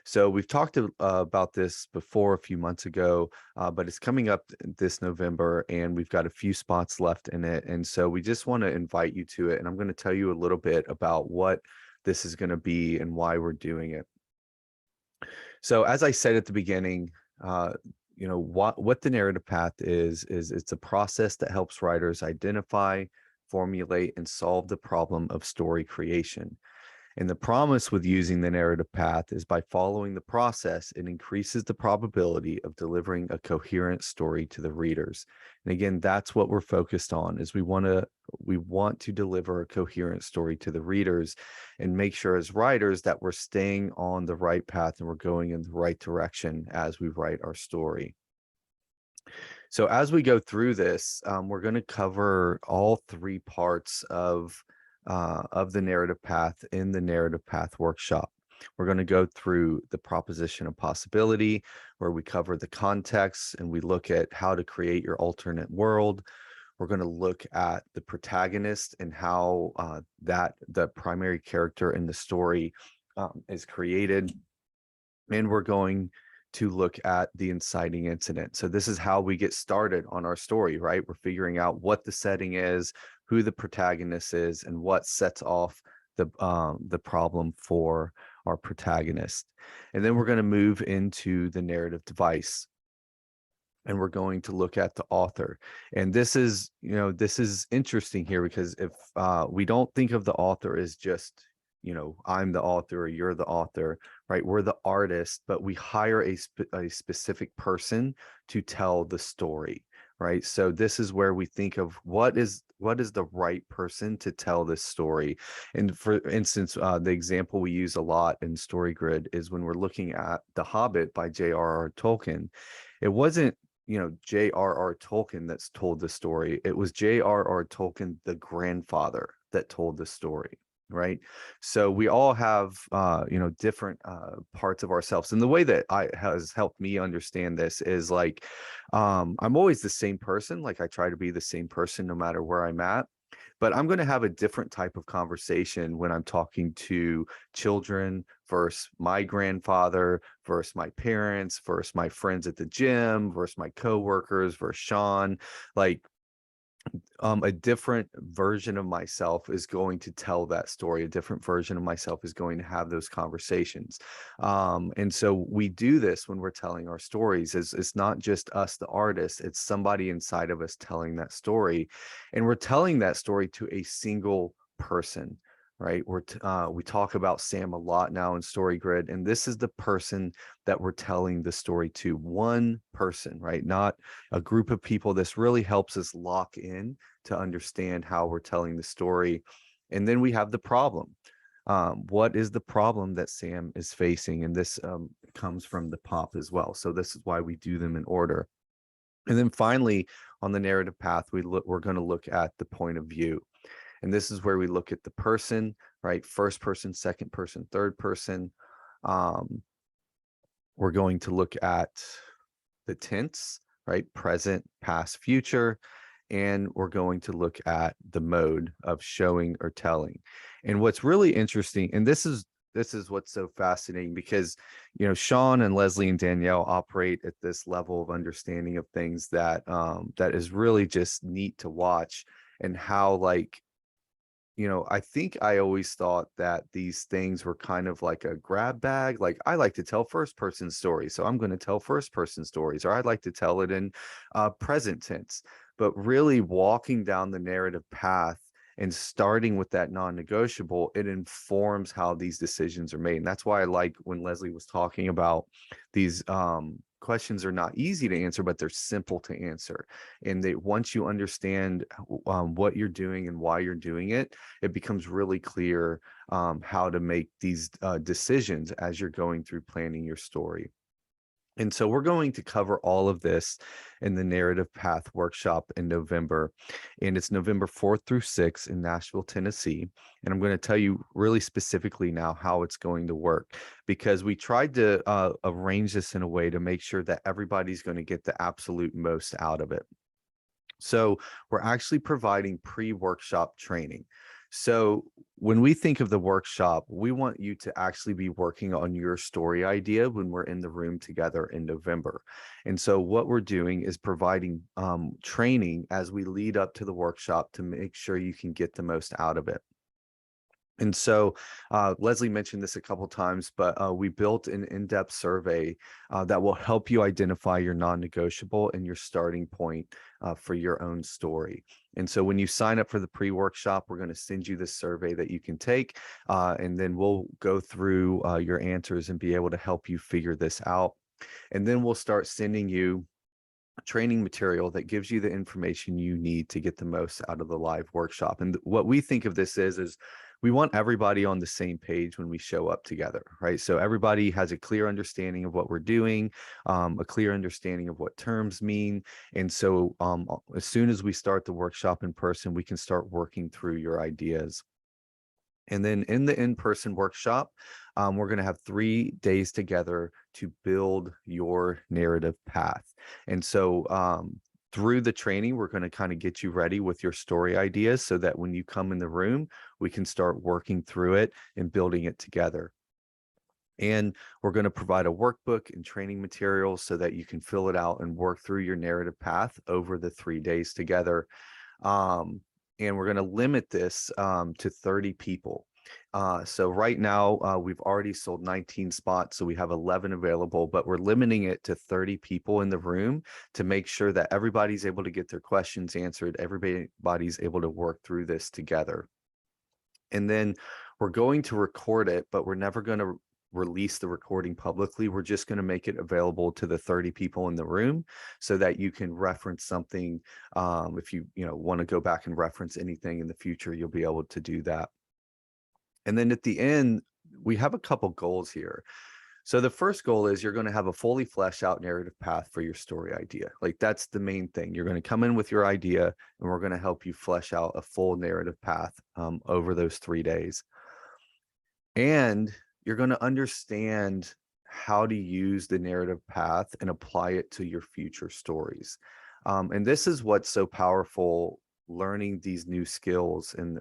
Speaker 1: So we've talked about this before a few months ago, but it's coming up this November, and we've got a few spots left in it. And so we just want to invite you to it. And I'm going to tell you a little bit about what this is going to be and why we're doing it. So as I said at the beginning, uh, what the narrative path is it's a process that helps writers identify, formulate, and solve the problem of story creation. And the promise with using the narrative path is by following the process, it increases the probability of delivering a coherent story to the readers. And again, that's what we're focused on is we want to deliver a coherent story to the readers and make sure as writers that we're staying on the right path and we're going in the right direction as we write our story. So as we go through this, we're going to cover all three parts of the narrative path in the narrative path workshop. We're going to go through the proposition of possibility, where we cover the context and we look at how to create your alternate world. We're going to look at the protagonist and how that the primary character in the story is created, and we're going to look at the inciting incident. So this is how we get started on our story, right? We're figuring out what the setting is, who the protagonist is, and what sets off the problem for our protagonist. And then we're going to move into the narrative device, and we're going to look at the author. And this is interesting here because if we don't think of the author as just, I'm the author or you're the author, right? We're the artist, but we hire a specific person to tell the story, right? So this is where we think of what is the right person to tell this story. And for instance, the example we use a lot in StoryGrid is when we're looking at The Hobbit by J.R.R. Tolkien. It wasn't J.R.R. Tolkien that's told the story. It was J.R.R. Tolkien, the grandfather, that told the story, right? So we all have, different parts of ourselves. And the way that I has helped me understand this is like, I'm always the same person. Like I try to be the same person no matter where I'm at. But I'm going to have a different type of conversation when I'm talking to children versus my grandfather versus my parents versus my friends at the gym versus my coworkers versus Sean. Like a different version of myself is going to tell that story. A different version of myself is going to have those conversations. And so we do this when we're telling our stories. It's not just us, the artist, it's somebody inside of us telling that story. And we're telling that story to a single person, right? We talk about Sam a lot now in StoryGrid, and this is the person that we're telling the story to. One person, right? Not a group of people. This really helps us lock in to understand how we're telling the story. And then we have the problem. What is the problem that Sam is facing? And this comes from the pop as well. So this is why we do them in order. And then finally, on the narrative path, we're going to look at the point of view. And this is where we look at the person, right? First person, second person, third person. Um, we're going to look at the tense, right? Present, past, future. And we're going to look at the mode of showing or telling. And what's really interesting, and this is what's so fascinating, because Sean and Leslie and Danielle operate at this level of understanding of things that is really just neat to watch, and how, like, I think I always thought that these things were kind of like a grab bag. Like, I like to tell first person stories, so I'm going to tell first person stories, or I'd like to tell it in present tense. But really walking down the narrative path and starting with that non-negotiable, it informs how these decisions are made. And that's why I like when Leslie was talking about these questions are not easy to answer, but they're simple to answer. And they, once you understand what you're doing and why you're doing it, it becomes really clear how to make these decisions as you're going through planning your story. And so we're going to cover all of this in the Narrative Path workshop in November. And it's November 4th through 6th in Nashville, Tennessee. And I'm going to tell you really specifically now how it's going to work, because we tried to arrange this in a way to make sure that everybody's going to get the absolute most out of it. So we're actually providing pre-workshop training. So when we think of the workshop, we want you to actually be working on your story idea when we're in the room together in November. And so what we're doing is providing training as we lead up to the workshop to make sure you can get the most out of it. And so Leslie mentioned this a couple times, but we built an in-depth survey that will help you identify your non-negotiable and your starting point for your own story. And so when you sign up for the pre-workshop, we're going to send you this survey that you can take, and then we'll go through your answers and be able to help you figure this out. And then we'll start sending you training material that gives you the information you need to get the most out of the live workshop. And what we think of this is we want everybody on the same page when we show up together, right? So everybody has a clear understanding of what we're doing, a clear understanding of what terms mean. And so as soon as we start the workshop in person, we can start working through your ideas. And then in the in-person workshop, we're going to have 3 days together to build your narrative path. And so through the training, we're going to kind of get you ready with your story ideas so that when you come in the room, we can start working through it and building it together. And we're going to provide a workbook and training materials so that you can fill it out and work through your narrative path over the 3 days together. And we're going to limit this to 30 people. So right now we've already sold 19 spots, so we have 11 available, but we're limiting it to 30 people in the room to make sure that everybody's able to get their questions answered, everybody's able to work through this together. And then we're going to record it, but we're never going to release the recording publicly. We're just going to make it available to the 30 people in the room so that you can reference something. If you want to go back and reference anything in the future, you'll be able to do that. And then at the end, we have a couple goals here. So the first goal is you're going to have a fully fleshed out narrative path for your story idea. Like that's the main thing. You're going to come in with your idea and we're going to help you flesh out a full narrative path over those 3 days. And you're going to understand how to use the narrative path and apply it to your future stories. And this is what's so powerful, learning these new skills and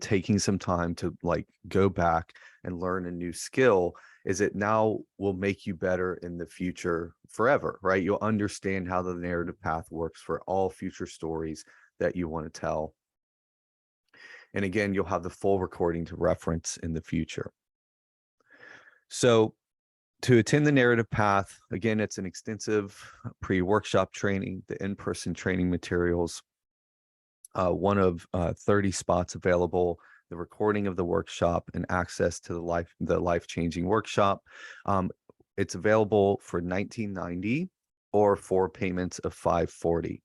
Speaker 1: taking some time to like go back and learn a new skill, is it now will make you better in the future forever, right? You'll understand how the narrative path works for all future stories that you want to tell. And again, you'll have the full recording to reference in the future. So to attend the narrative path, again, it's an extensive pre-workshop training, the in-person training materials, one of 30 spots available, the recording of the workshop, and access to the life-changing workshop. It's available for $19.90 or 4 payments of $540.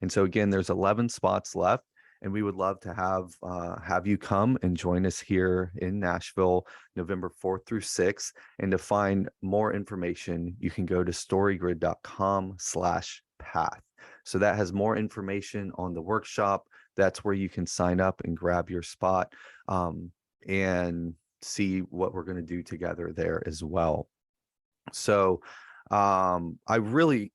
Speaker 1: And so again, there's 11 spots left, and we would love to have you come and join us here in Nashville, November 4th through 6th. And to find more information, you can go to storygrid.com/path. So that has more information on the workshop. That's where you can sign up and grab your spot and see what we're going to do together there as well. So I really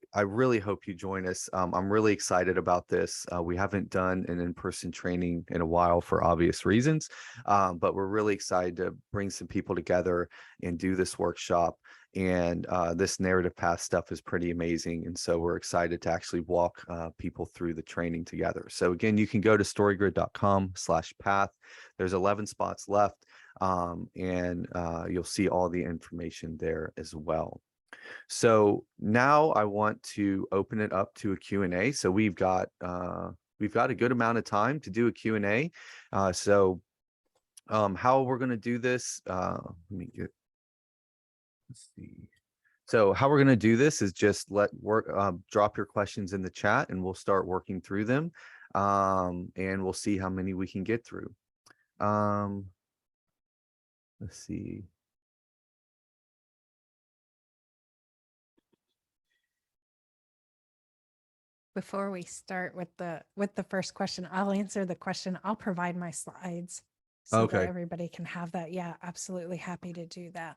Speaker 1: hope you join us. I'm really excited about this. We haven't done an in-person training in a while for obvious reasons, but we're really excited to bring some people together and do this workshop. And this narrative path stuff is pretty amazing. And so we're excited to actually walk people through the training together. So again, you can go to storygrid.com/path. There's 11 spots left. And you'll see all the information there as well. So now I want to open it up to a Q&A. So we've got a good amount of time to do a Q&A. So how we're going to do this, let's see. So how we're going to do this is just drop your questions in the chat and we'll start working through them. And we'll see how many we can get through. Let's see.
Speaker 2: Before we start with the first question, I'll answer the question. I'll provide my slides so that
Speaker 1: Okay.
Speaker 2: everybody can have that. Yeah, absolutely happy to do that.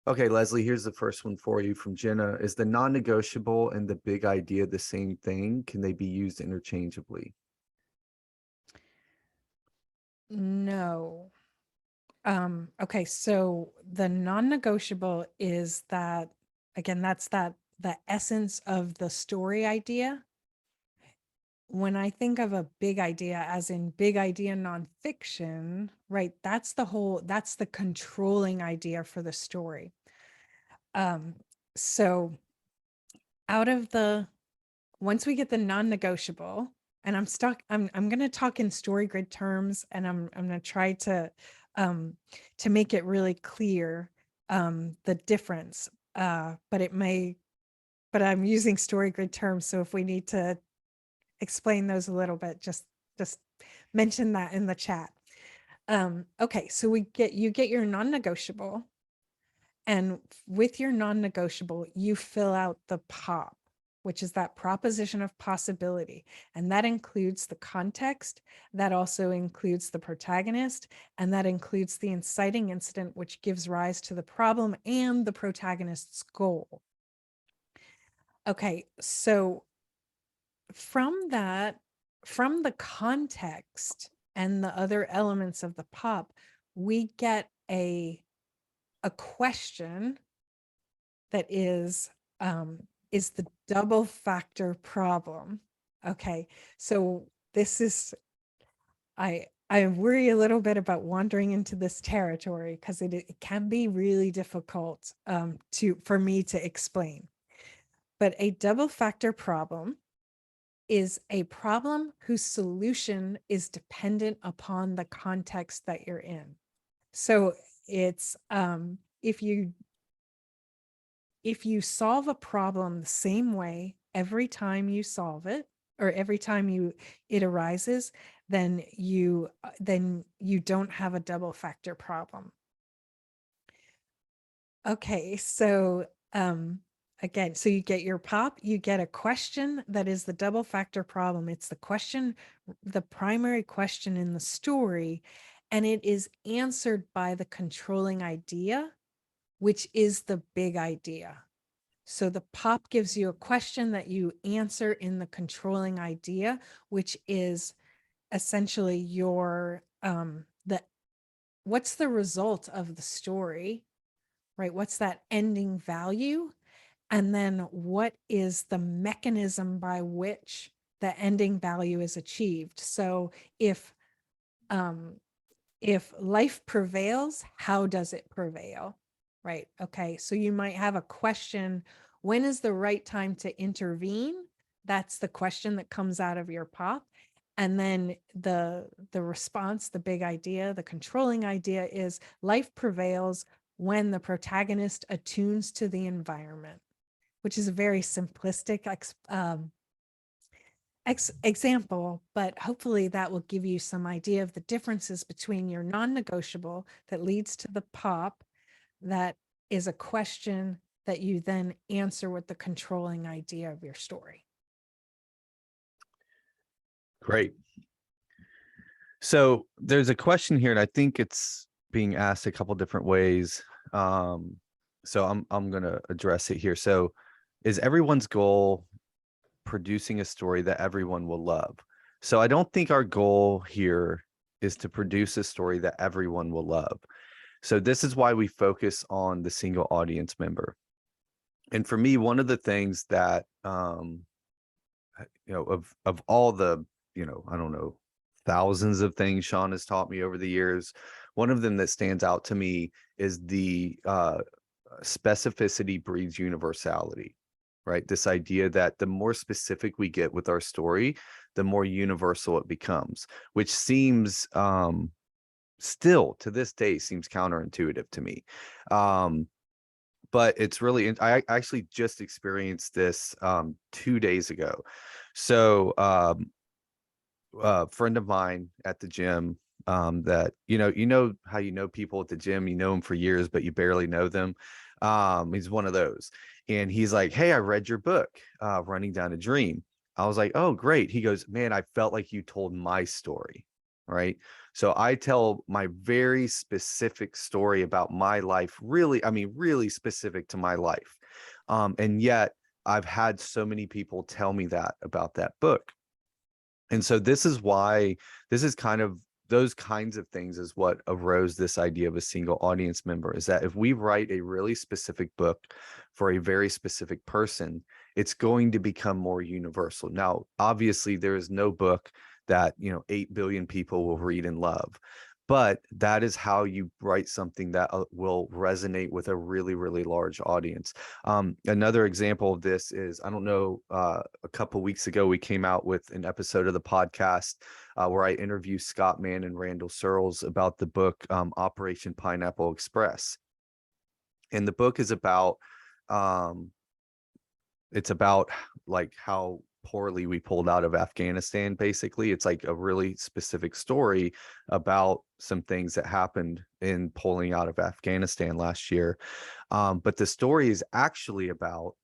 Speaker 1: Okay, Leslie, here's the first one for you from Jenna. Is the non-negotiable and the big idea the same thing? Can they be used interchangeably?
Speaker 2: No. Okay, so the non-negotiable is that, again, that's the essence of the story idea. when I think of a big idea, as in big idea nonfiction, right? That's the controlling idea for the story. Um, so out of the once we get the non-negotiable, and I'm going to talk in story grid terms, and I'm going to try to make it really clear the difference. But I'm using story grid terms, so if we need to explain those a little bit, just mention that in the chat. Okay, so you get your non-negotiable, and with your non-negotiable, you fill out the POP, which is that proposition of possibility. And that includes the context, that also includes the protagonist, and that includes the inciting incident, which gives rise to the problem and the protagonist's goal. Okay, so from the context and the other elements of the POP, we get a question that is the double factor problem. Okay, so this is, I worry a little bit about wandering into this territory because it can be really difficult for me to explain. But a double factor problem is a problem whose solution is dependent upon the context that you're in. So it's if you solve a problem the same way every time you solve it, or every time it arises, then you don't have a double factor problem. Okay, so again, so you get your POP, you get a question that is the double factor problem. It's the primary question in the story, and it is answered by the controlling idea, which is the big idea. So the POP gives you a question that you answer in the controlling idea, which is essentially what's the result of the story, right? What's that ending value? And then what is the mechanism by which the ending value is achieved? So if life prevails, how does it prevail? Right. Okay. So you might have a question, when is the right time to intervene? That's the question that comes out of your POP. And then the response, the big idea, the controlling idea is life prevails when the protagonist attunes to the environment, which is a very simplistic example, but hopefully that will give you some idea of the differences between your non-negotiable that leads to the POP, that is a question that you then answer with the controlling idea of your story.
Speaker 1: Great. So there's a question here, and I think it's being asked a couple different ways. So I'm gonna address it here. So is everyone's goal producing a story that everyone will love? So I don't think our goal here is to produce a story that everyone will love. So this is why we focus on the single audience member. And for me, one of the things that of all the, I don't know, thousands of things Sean has taught me over the years, one of them that stands out to me is the specificity breeds universality, right? This idea that the more specific we get with our story, the more universal it becomes, which seems still to this day seems counterintuitive to me. But it's really, I actually just experienced this 2 days ago. So a friend of mine at the gym, that how people at the gym, you know them for years but you barely know them. He's one of those, and he's like, hey, I read your book, Running Down a Dream. I was like, oh great. He goes, man, I felt like you told my story. Right. So I tell my very specific story about my life, really, I mean really specific to my life, and yet I've had so many people tell me that about that book. And so this is why, this is kind of, those kinds of things is what arose this idea of a single audience member, is that if we write a really specific book for a very specific person, it's going to become more universal. Now, obviously, there is no book that 8 billion people will read and love, but that is how you write something that will resonate with a really, really large audience. Another example of this is, I don't know, a couple weeks ago we came out with an episode of the podcast where I interviewed Scott Mann and Randall Searles about the book Operation Pineapple Express. And the book is about um, it's about like how poorly we pulled out of Afghanistan. Basically, it's like a really specific story about some things that happened in pulling out of Afghanistan last year. But the story is actually about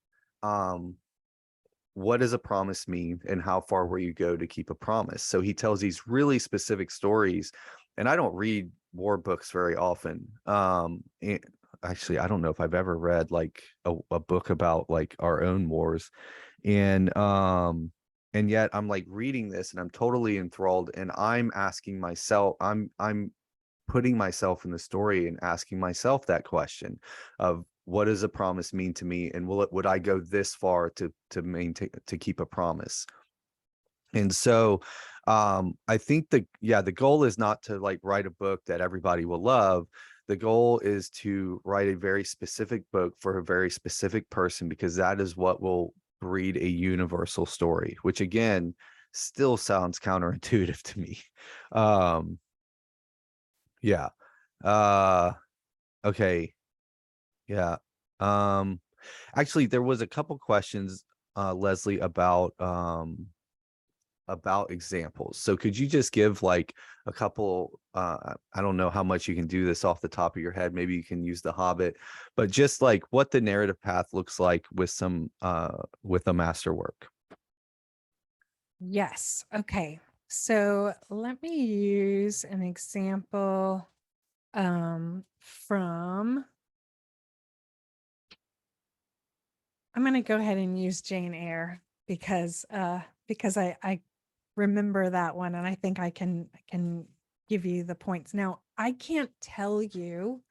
Speaker 1: um, what does a promise mean and how far will you go to keep a promise. So he tells these really specific stories, and I don't read war books very often. Actually, I don't know if I've ever read like a book about like our own wars. And yet I'm like reading this and I'm totally enthralled, and I'm asking myself, I'm putting myself in the story and asking myself that question of what does a promise mean to me, and would I go this far to maintain, to keep a promise. And so I think the goal is not to like write a book that everybody will love. The goal is to write a very specific book for a very specific person, because that is what will breed a universal story, which again still sounds counterintuitive to me. um yeah. uh okay. Yeah. um Actually, there was a couple questions, Leslie, about examples. So could you just give like a couple, I don't know how much you can do this off the top of your head, maybe you can use The Hobbit, but just like what the narrative path looks like with some with a masterwork.
Speaker 2: Yes. Okay. So let me use an example from, I'm going to go ahead and use Jane Eyre because I remember that one, and I think I can give you the points. Now, I can't tell you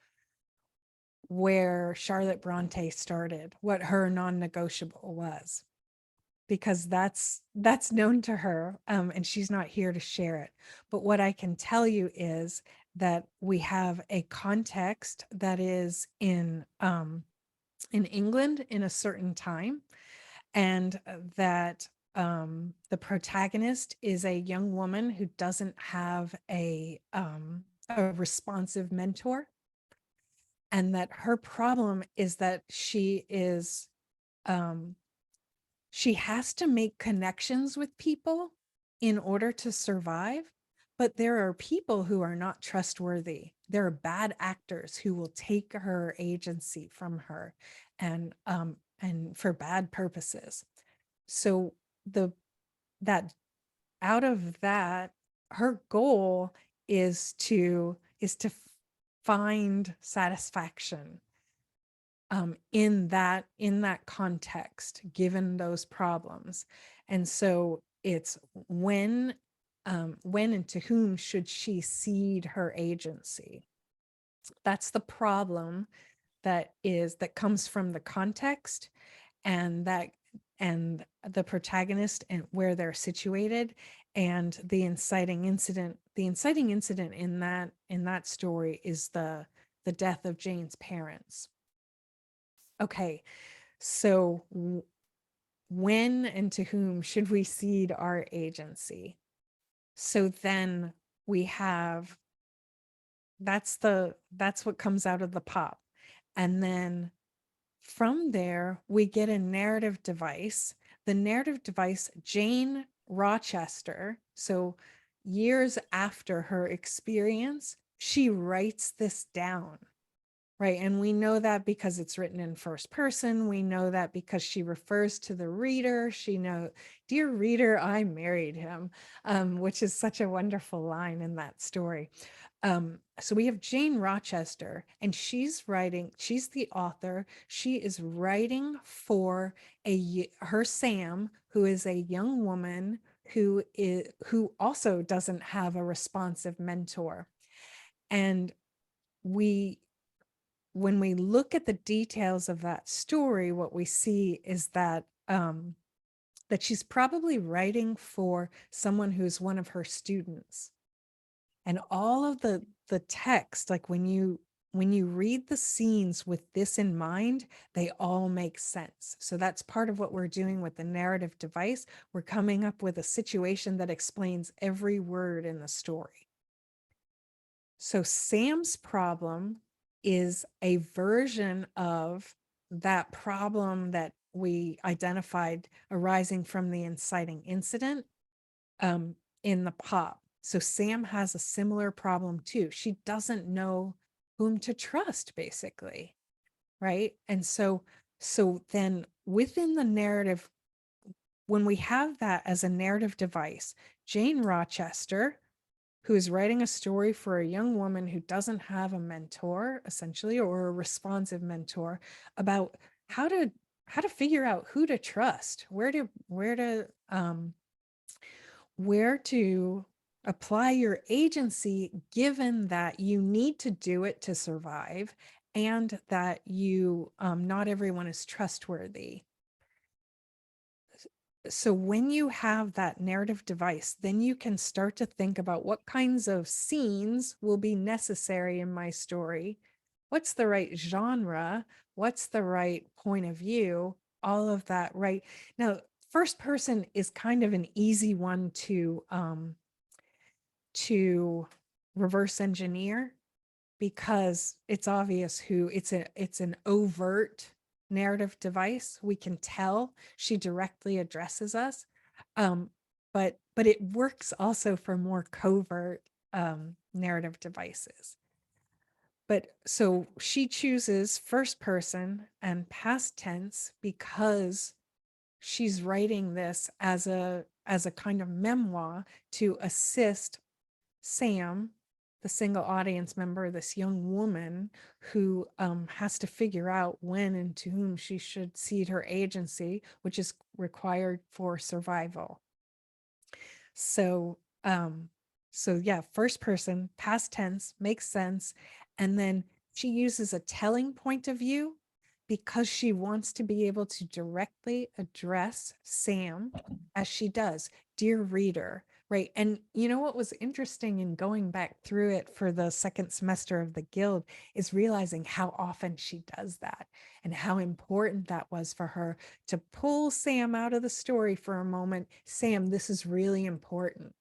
Speaker 2: where Charlotte Bronte started, what her non-negotiable was, because that's known to her, and she's not here to share it. But what I can tell you is that we have a context that is in England in a certain time, and that the protagonist is a young woman who doesn't have a responsive mentor, and that her problem is that um, she has to make connections with people in order to survive. But there are people who are not trustworthy. There are bad actors who will take her agency from her, and for bad purposes. So the that out of that, her goal is to find satisfaction in that context, given those problems. And so it's when and to whom should she cede her agency? That's the problem that comes from the context, and the protagonist and where they're situated, and the inciting incident in that story is the death of Jane's parents. Okay, so when and to whom should we cede our agency? So then we have that's what comes out of the pop. And then from there, we get a narrative device. The narrative device, Jane Rochester, so years after her experience, she writes this down. Right. And we know that because it's written in first person. We know that because she refers to the reader. Dear reader, I married him, which is such a wonderful line in that story. So we have Jane Rochester, and she's the author. She is writing for her Sam, who is a young woman who also doesn't have a responsive mentor. And we when we look at the details of that story, what we see is that that she's probably writing for someone who's one of her students. And all of the text, like when you read the scenes with this in mind, they all make sense. So that's part of what we're doing with the narrative device. We're coming up with a situation that explains every word in the story. So Sam's problem is a version of that problem that we identified arising from the inciting incident, in the pop. So Sam has a similar problem too. She doesn't know whom to trust, basically, right? And so then within the narrative, when we have that as a narrative device, Jane Rochester, who is writing a story for a young woman who doesn't have a mentor, essentially, or a responsive mentor, about how to figure out who to trust, where to apply your agency, given that you need to do it to survive, and that not everyone is trustworthy. So when you have that narrative device, then you can start to think about what kinds of scenes will be necessary in my story. What's the right genre? What's the right point of view? All of that, right? Now, first person is kind of an easy one to reverse engineer, because it's obvious who it's an overt narrative device. We can tell she directly addresses us. Um, but it works also for more covert narrative devices. But so she chooses first person and past tense because she's writing this as a kind of memoir to assist Sam, the single audience member, this young woman who has to figure out when and to whom she should cede her agency, which is required for survival. So, so yeah, first person, past tense makes sense. And then she uses a telling point of view because she wants to be able to directly address Sam as she does, dear reader, right? And you know what was interesting in going back through it for the second semester of the Guild is realizing how often she does that and how important that was for her to pull Sam out of the story for a moment. Sam, this is really important.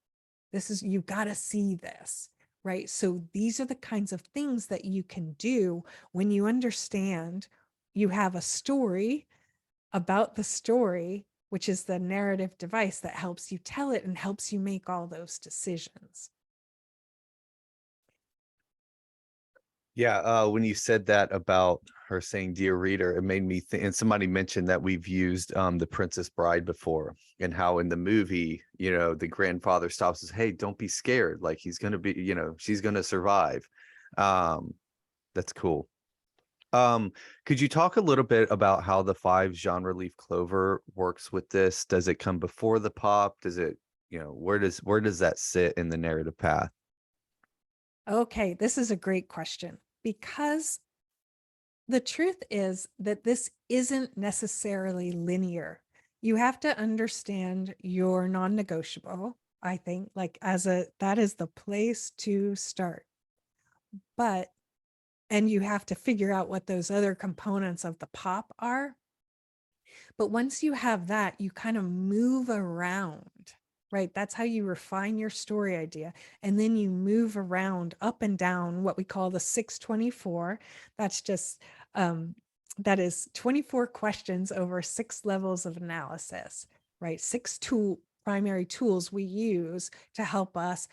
Speaker 2: You've got to see this, right? So these are the kinds of things that you can do when you understand you have a story about the story, which is the narrative device that helps you tell it and helps you make all those decisions.
Speaker 1: Yeah, when you said that about her saying "Dear Reader," it made me think. And somebody mentioned that we've used The Princess Bride before, and how in the movie, the grandfather stops and says, "Hey, don't be scared. Like he's gonna be, she's gonna survive." Um, that's cool. Could you talk a little bit about how the five genre leaf clover works with this? Does it come before the pop? Does it, where does that sit in the narrative path?
Speaker 2: Okay, this is a great question, because the truth is that this isn't necessarily linear. You have to understand your non-negotiable, I think, like that is the place to start. But and you have to figure out what those other components of the pop are. But once you have that, you kind of move around, right? That's how you refine your story idea. And then you move around up and down what we call the 624. That's just, that is 24 questions over 6 levels of analysis, right? 6 primary tools we use to help us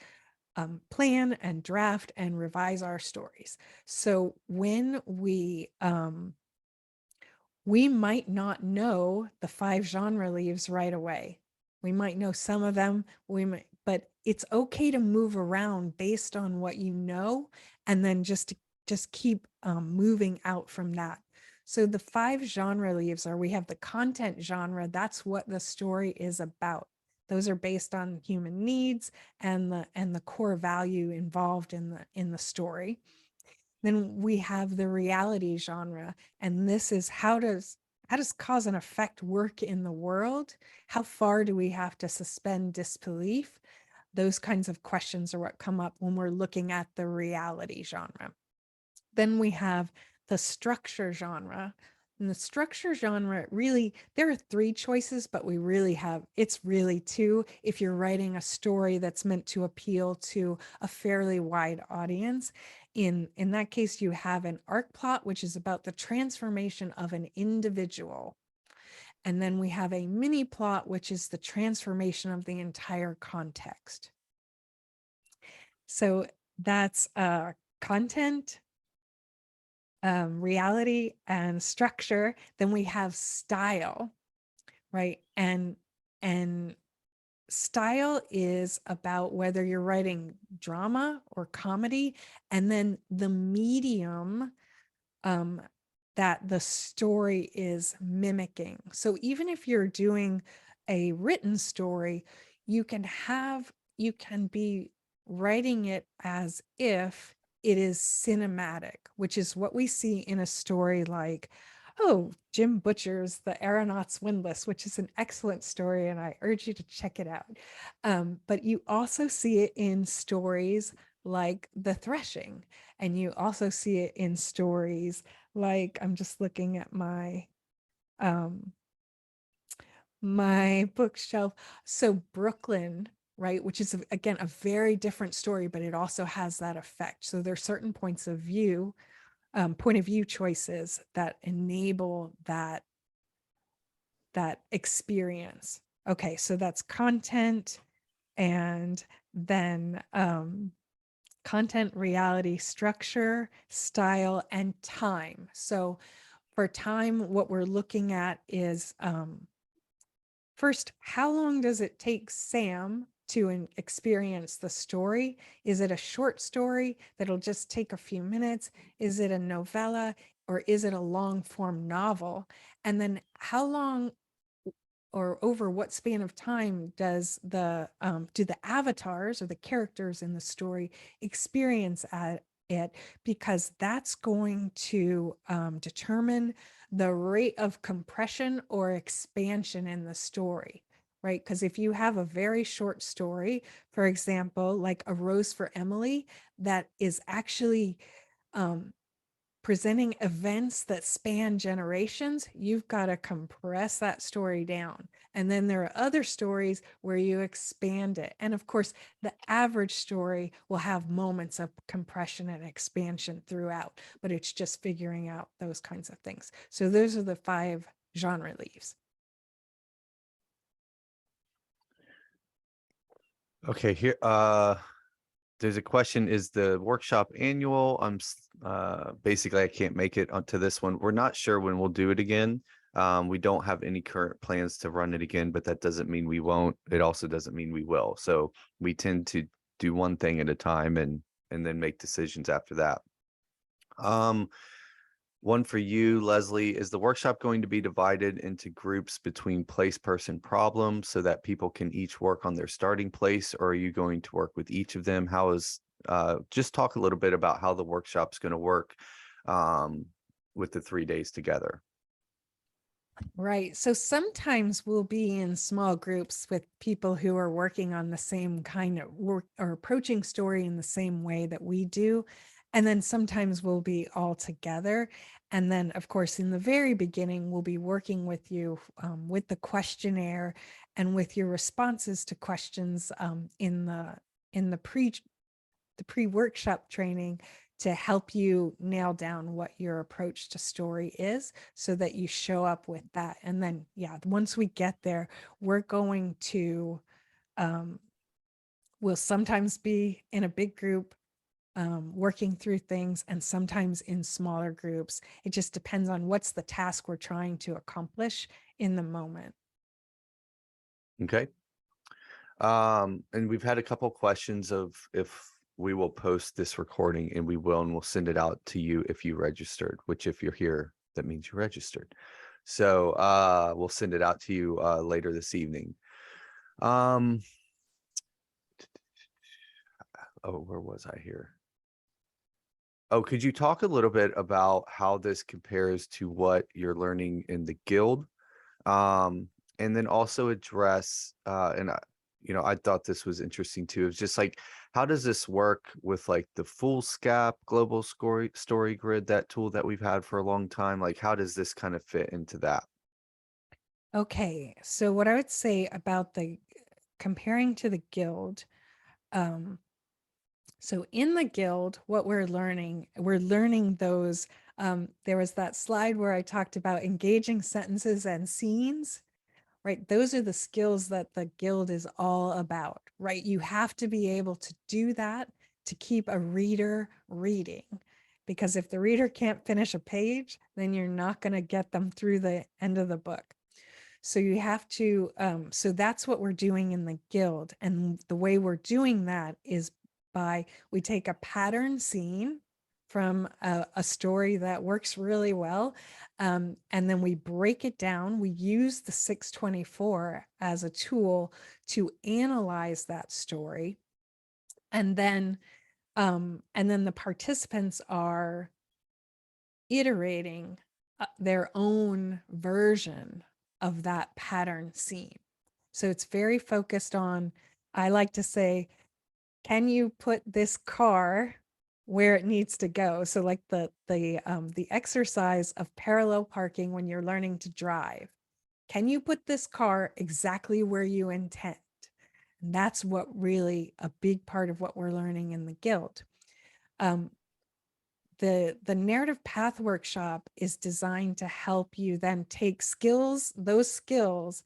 Speaker 2: plan and draft and revise our stories. So when we might not know the 5 genre leaves right away. We might know some of them, but it's okay to move around based on what you know, and then just keep moving out from that. So the 5 genre leaves are: we have the content genre, that's what the story is about. Those are based on human needs and the core value involved in the story. Then we have the reality genre, and this is how does cause and effect work in the world? How far do we have to suspend disbelief? Those kinds of questions are what come up when we're looking at the reality genre. Then we have the structure genre. And the structure genre, really, there are three choices, but it's really two if you're writing a story that's meant to appeal to a fairly wide audience. In that case, you have an arc plot, which is about the transformation of an individual. And then we have a mini plot, which is the transformation of the entire context. So that's content, reality, and structure. Then we have style, right? And style is about whether you're writing drama or comedy, and then the medium that the story is mimicking. So even if you're doing a written story, you can be writing it as if it is cinematic, which is what we see in a story like, oh, Jim Butcher's The Aeronaut's Windlass, which is an excellent story, and I urge you to check it out. But you also see it in stories like The Threshing, and you also see it in stories like, I'm just looking at my bookshelf. So Brooklyn, right, which is again a very different story, but it also has that effect. So there are certain point of view choices that enable that experience. Okay, so that's content, and then content, reality, structure, style, and time. So for time, what we're looking at is first, how long does it take Sam to experience the story? Is it a short story that'll just take a few minutes? Is it a novella, or is it a long form novel? And then how long or over what span of time does do the avatars or the characters in the story experience it? Because that's going to determine the rate of compression or expansion in the story, right? Because if you have a very short story, for example, like A Rose for Emily, that is actually presenting events that span generations, you've got to compress that story down. And then there are other stories where you expand it. And of course, the average story will have moments of compression and expansion throughout, but it's just figuring out those kinds of things. So those are the 5 genre leaves.
Speaker 1: Okay, here there's a question, is the workshop annual? Basically I can't make it onto this one. We're not sure when we'll do it again. We don't have any current plans to run it again, but that doesn't mean we won't. It also doesn't mean we will. So we tend to do one thing at a time and then make decisions after that. One for you, Leslie. Is the workshop going to be divided into groups between place, person, problem so that people can each work on their starting place, or are you going to work with each of them? How is just talk a little bit about how the workshop's going to work with the 3 days together.
Speaker 2: Right. So sometimes we'll be in small groups with people who are working on the same kind of work or approaching story in the same way that we do. And then sometimes we'll be all together. And then, of course, in the very beginning, we'll be working with you with the questionnaire and with your responses to questions in the pre-workshop training to help you nail down what your approach to story is so that you show up with that. And then, yeah, once we get there, we're going to, we'll sometimes be in a big group working through things, and sometimes in smaller groups. It just depends on what's the task we're trying to accomplish in the moment.
Speaker 1: Okay. And we've had a couple questions of if we will post this recording, and we will, and we'll send it out to you if you registered, which if you're here, that means you registered. So we'll send it out to you later this evening. Oh, where was I here? Oh, could you talk a little bit about how this compares to what you're learning in the guild? Um, and then also address, I thought this was interesting too. It's just like, how does this work with like the Foolscap global story grid, that tool that we've had for a long time? Like, how does this kind of fit into that?
Speaker 2: Okay, so what I would say about the comparing to the guild, um, so in the guild, what we're learning those. There was that slide where I talked about engaging sentences and scenes, right? Those are the skills that the guild is all about, right? You have to be able to do that to keep a reader reading. Because if the reader can't finish a page, then you're not going to get them through the end of the book. So you have to, so that's what we're doing in the guild. And the way we're doing that is we take a pattern scene from a story that works really well. And then we break it down. We use the 624 as a tool to analyze that story. And then the participants are iterating their own version of that pattern scene. So it's very focused on, I like to say, can you put this car where it needs to go? So like the exercise of parallel parking when you're learning to drive. Can you put this car exactly where you intend? And that's what really a big part of what we're learning in the guild. Um, the narrative path workshop is designed to help you then take those skills,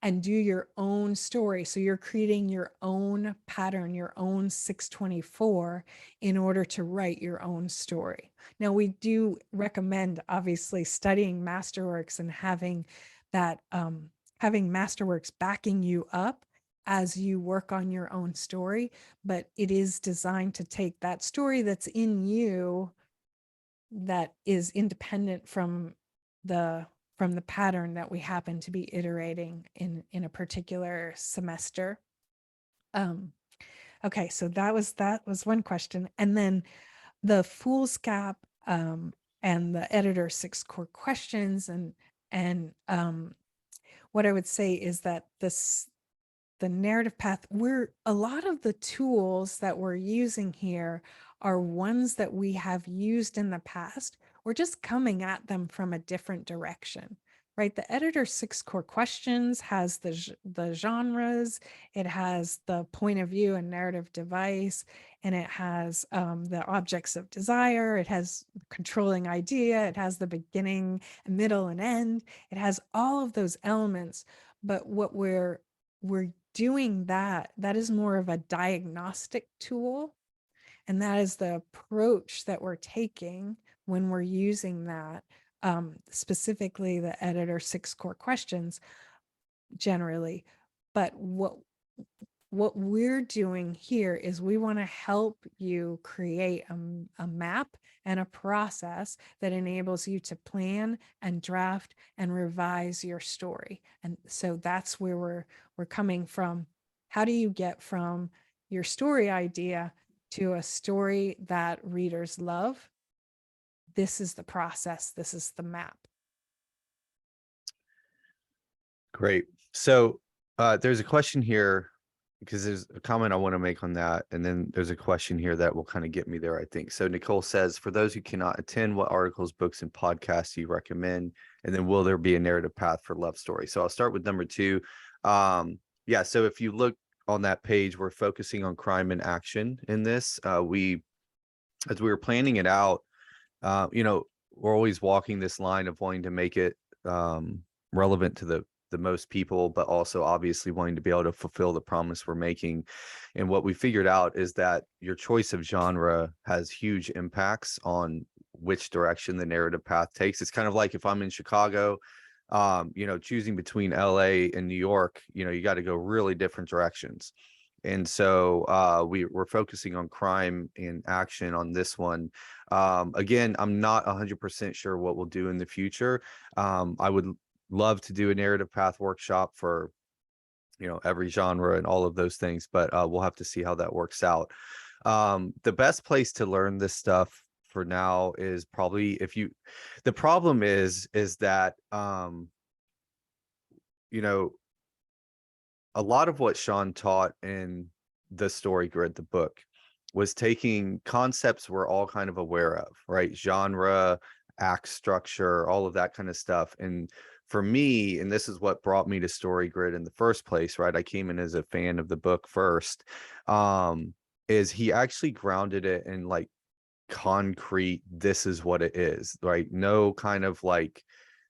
Speaker 2: and do your own story. So you're creating your own pattern, your own 624 in order to write your own story. Now, we do recommend obviously studying Masterworks and having Masterworks backing you up as you work on your own story, but it is designed to take that story that's in you, that is independent from the pattern that we happen to be iterating in a particular semester. Um, okay, so that was one question, and then the foolscap, and the editor 6 core questions, and what I would say is that the narrative path, we're a lot of the tools that we're using here are ones that we have used in the past. We're just coming at them from a different direction, right? The editor 6 core questions has the genres, it has the point of view and narrative device, and it has the objects of desire, it has controlling idea, it has the beginning, middle, and end. It has all of those elements, but what we're doing, that is more of a diagnostic tool, and that is the approach that we're taking when we're using that, specifically the editor 6 core questions generally. But what we're doing here is we want to help you create a map and a process that enables you to plan and draft and revise your story. And so that's where we're coming from. How do you get from your story idea to a story that readers love? This is the process. This is the map.
Speaker 1: Great. So there's a question here because there's a comment I want to make on that. And then there's a question here that will kind of get me there, I think. So Nicole says, for those who cannot attend, what articles, books, and podcasts do you recommend? And then will there be a narrative path for love story? So I'll start with number two. Yeah, so if you look on that page, we're focusing on crime and action in this. As we were planning it out, we're always walking this line of wanting to make it relevant to the most people, but also obviously wanting to be able to fulfill the promise we're making. And what we figured out is that your choice of genre has huge impacts on which direction the narrative path takes. It's kind of like if I'm in Chicago, choosing between LA and New York, you got to go really different directions. And so we're focusing on crime and action on this one. Again, I'm not 100% sure what we'll do in the future. I would love to do a narrative path workshop for every genre and all of those things, but we'll have to see how that works out. The best place to learn this stuff for now is probably the problem is that you know, a lot of what Sean taught in the story grid, the book, was taking concepts we're all kind of aware of, right? Genre, act structure, all of that kind of stuff. And for me, and this is what brought me to story grid in the first place, right? I came in as a fan of the book first. Um, is he actually grounded it in like concrete, this is what it is, right? No kind of like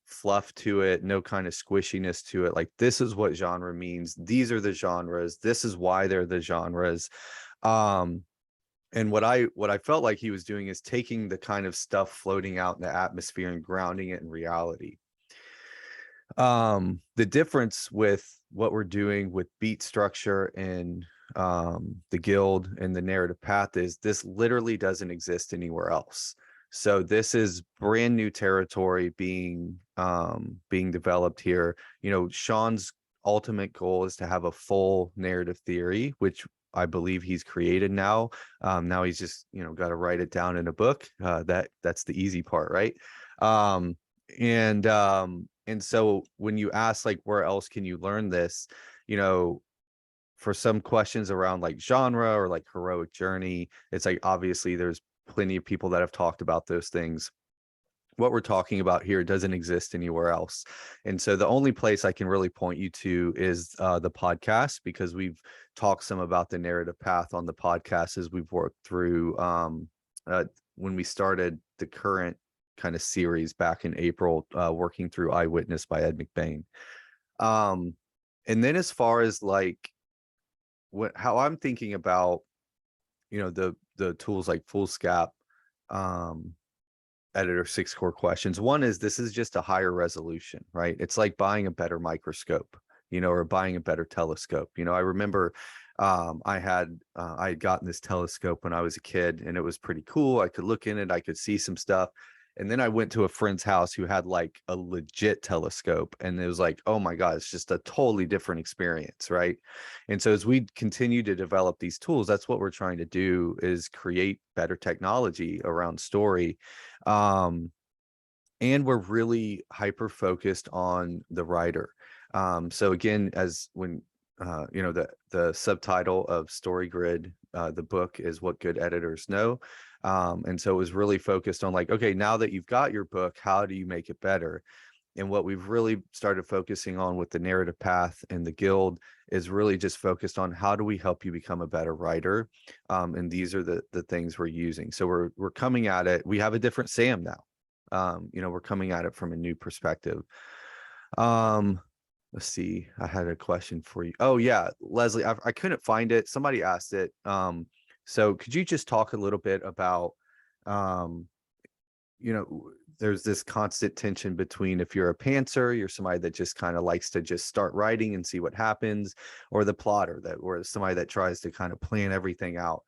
Speaker 1: fluff to it, no kind of squishiness to it. Like, this is what genre means, these are the genres, this is why they're the genres. um and what I felt like he was doing is taking the kind of stuff floating out in the atmosphere and grounding it in reality. The difference with what we're doing with beat structure and the guild and the narrative path is this literally doesn't exist anywhere else. So this is brand new territory being developed here. You know, Sean's ultimate goal is to have a full narrative theory, which I believe he's created now. Now he's just, you know, got to write it down in a book. That's the easy part, right? um and so when you ask like where else can you learn this, you know, for some questions around like genre or like heroic journey, it's like obviously there's plenty of people that have talked about those things. What we're talking about here doesn't exist anywhere else. And so the only place I can really point you to is the podcast, because we've talked some about the narrative path on the podcast as we've worked through uh, when we started the current kind of series back in April, working through Eyewitness by Ed McBain. Um, and then as far as like how I'm thinking about, you know, the tools like Foolscap, um, editor 6 core questions. One is, this is just a higher resolution, right? It's like buying a better microscope, you know, or buying a better telescope. You know, I remember I had gotten this telescope when I was a kid, and it was pretty cool. I could look in it, I could see some stuff. And then I went to a friend's house who had like a legit telescope, and it was like, oh my God, it's just a totally different experience, right? And so as we continue to develop these tools, that's what we're trying to do, is create better technology around story. um and we're really hyper focused on the writer. So again, as when you know, the subtitle of story grid, the book, is what good editors know. And so it was really focused on like, okay, now that you've got your book, how do you make it better? And what we've really started focusing on with the narrative path and the guild is really just focused on how do we help you become a better writer. And these are the things we're using. So we're coming at it, we have a different Sam now. You know, we're coming at it from a new perspective. um let's see, I had a question for you. Oh yeah, Leslie, I couldn't find it, somebody asked it. So could you just talk a little bit about, um you know, there's this constant tension between, if you're a pantser, you're somebody that just kind of likes to just start writing and see what happens, or the plotter, that, or somebody that tries to kind of plan everything out.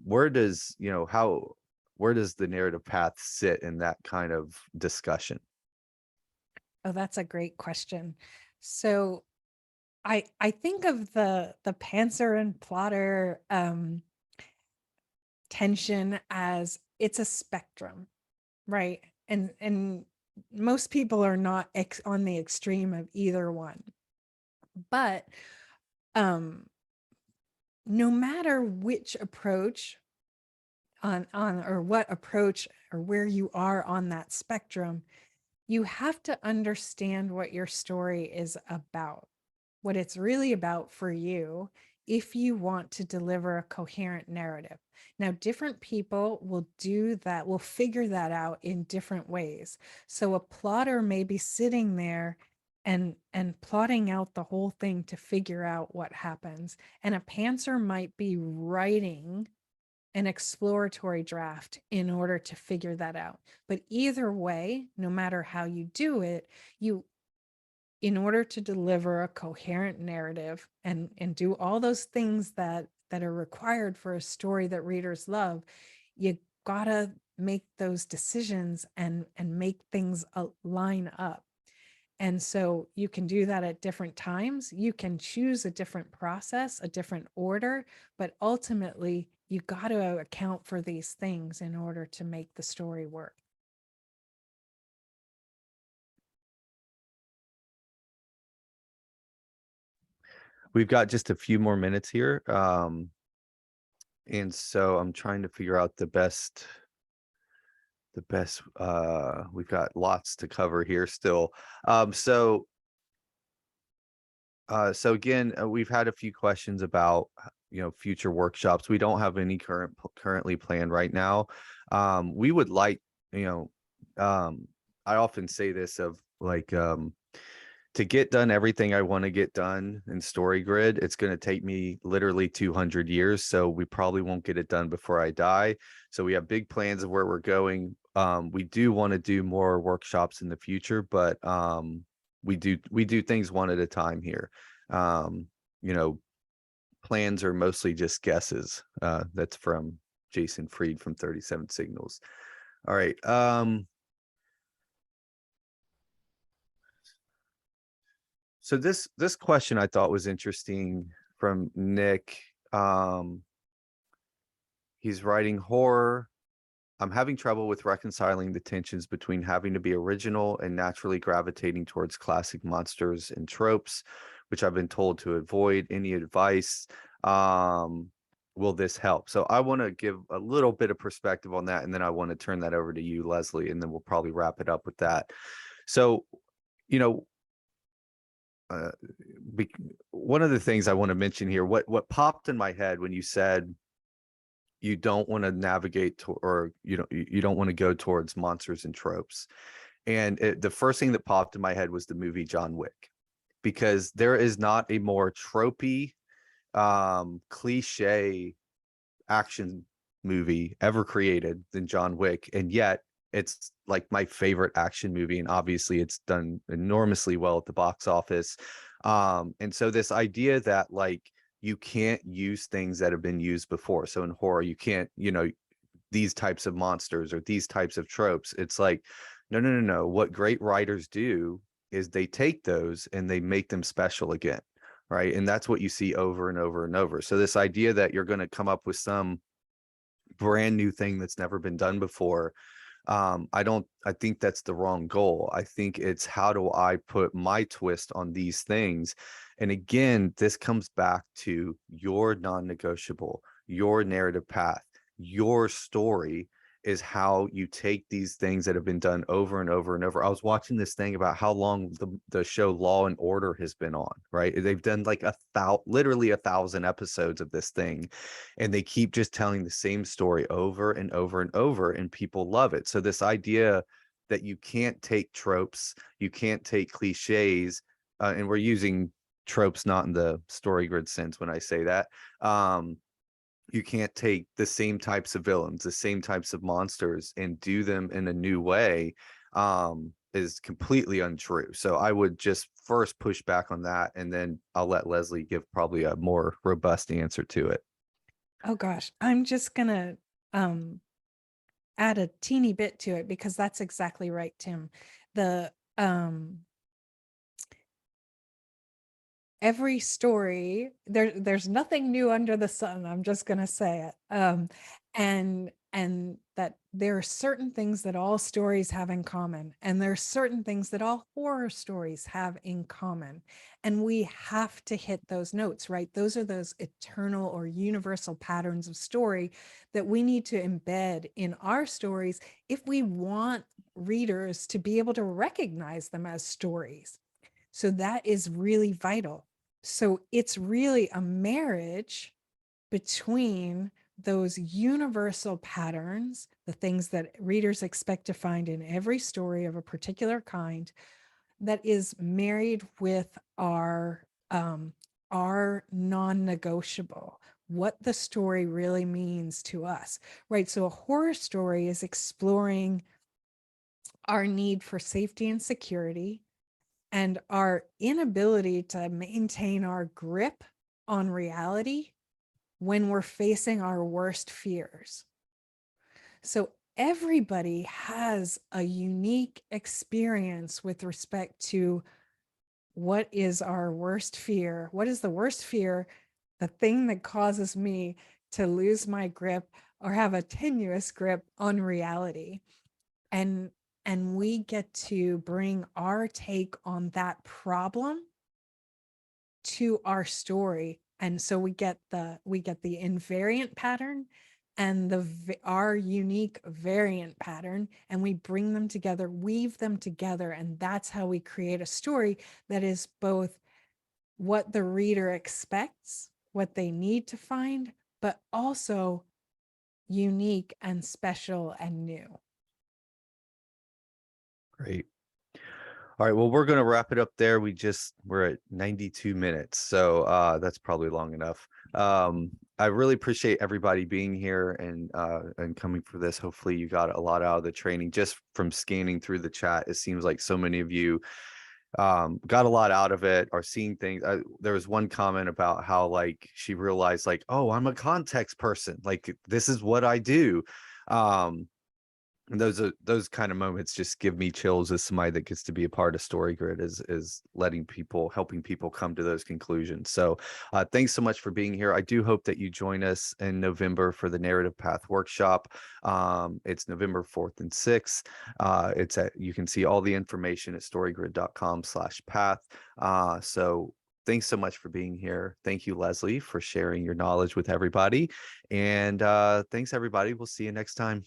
Speaker 1: Where does, you know, where does the narrative path sit in that kind of discussion?
Speaker 2: Oh, that's a great question. So I think of the pantser and plotter tension as it's a spectrum, right? And most people are not on the extreme of either one. But um no matter which approach on or what approach or where you are on that spectrum, you have to understand what your story is about, what it's really about for you, if you want to deliver a coherent narrative. Now, different people will do that, will figure that out in different ways. So a plotter may be sitting there and plotting out the whole thing to figure out what happens. And a pantser might be writing an exploratory draft in order to figure that out. But either way, no matter how you do it, you, in order to deliver a coherent narrative and do all those things that are required for a story that readers love, you gotta make those decisions and make things line up. And so you can do that at different times. You can choose a different process, a different order, but ultimately You got to account for these things in order to make the story work.
Speaker 1: We've got just a few more minutes here. And so I'm trying to figure out the best we've got lots to cover here still. So again, we've had a few questions about future workshops. We don't have any currently planned right now. We would like, you know, I often say this of like to get done everything I want to get done in StoryGrid, it's going to take me literally 200 years. So we probably won't get it done before I die. So we have big plans of where we're going. We do want to do more workshops in the future, but we do things one at a time here. Um, you know, plans are mostly just guesses. That's from Jason Fried from 37 Signals. All right. So this question I thought was interesting from Nick. He's writing horror. I'm having trouble with reconciling the tensions between having to be original and naturally gravitating towards classic monsters and tropes, which I've been told to avoid. Any advice? Will this help? So I want to give a little bit of perspective on that, and then I want to turn that over to you, Leslie, and then we'll probably wrap it up with that. So, you know, uh, one of the things I want to mention here, what popped in my head when you said you don't want to navigate to, or you don't want to go towards monsters and tropes, and the first thing that popped in my head was the movie John Wick, because there is not a more tropey, cliche action movie ever created than John Wick, and yet it's like my favorite action movie, and obviously it's done enormously well at the box office. And so this idea that like you can't use things that have been used before. So in horror, you can't, these types of monsters or these types of tropes. It's like, no, no, no, no. What great writers do is they take those and they make them special again. Right. And that's what you see over and over and over. So this idea that you're going to come up with some brand new thing that's never been done before, I think that's the wrong goal. I think it's, how do I put my twist on these things? And again, this comes back to your non-negotiable, your narrative path, your story is how you take these things that have been done over and over and over. I was watching this thing about how long the show Law and Order has been on, right? They've done like literally 1,000 episodes of this thing, and they keep just telling the same story over and over and over, and people love it. So this idea that you can't take tropes, you can't take cliches, and we're using tropes not in the StoryGrid sense when I say that. You can't take the same types of villains, the same types of monsters, and do them in a new way, is completely untrue. So I would just first push back on that, and then I'll let Leslie give probably a more robust answer to it.
Speaker 2: Oh gosh, I'm just gonna um add a teeny bit to it because that's exactly right, Tim. The every story, there's nothing new under the sun. I'm just gonna say it. And that there are certain things that all stories have in common, and there are certain things that all horror stories have in common. And we have to hit those notes, right? Those are those eternal or universal patterns of story that we need to embed in our stories if we want readers to be able to recognize them as stories. So that is really vital. So it's really a marriage between those universal patterns, the things that readers expect to find in every story of a particular kind, that is married with our non-negotiable, what the story really means to us, right? So a horror story is exploring our need for safety and security, and our inability to maintain our grip on reality when we're facing our worst fears. So everybody has a unique experience with respect to what is our worst fear. What is the worst fear? The thing that causes me to lose my grip or have a tenuous grip on reality. And we get to bring our take on that problem to our story. And so we get the invariant pattern and our unique variant pattern, and we bring them together, weave them together, and that's how we create a story that is both what the reader expects, what they need to find, but also unique and special and new.
Speaker 1: Great. All right, well, we're going to wrap it up there. We're at 92 minutes, so that's probably long enough. I really appreciate everybody being here and coming for this. Hopefully you got a lot out of the training just from scanning through the chat. It seems like so many of you got a lot out of it, are seeing things. There was one comment about how like she realized like, oh, I'm a context person, like this is what I do. And those kind of moments just give me chills as somebody that gets to be a part of StoryGrid, is helping people come to those conclusions. So thanks so much for being here. I do hope that you join us in November for the Narrative Path Workshop. It's November 4th and 6th. You can see all the information at storygrid.com/path. So thanks so much for being here. Thank you, Leslie, for sharing your knowledge with everybody. And thanks, everybody. We'll see you next time.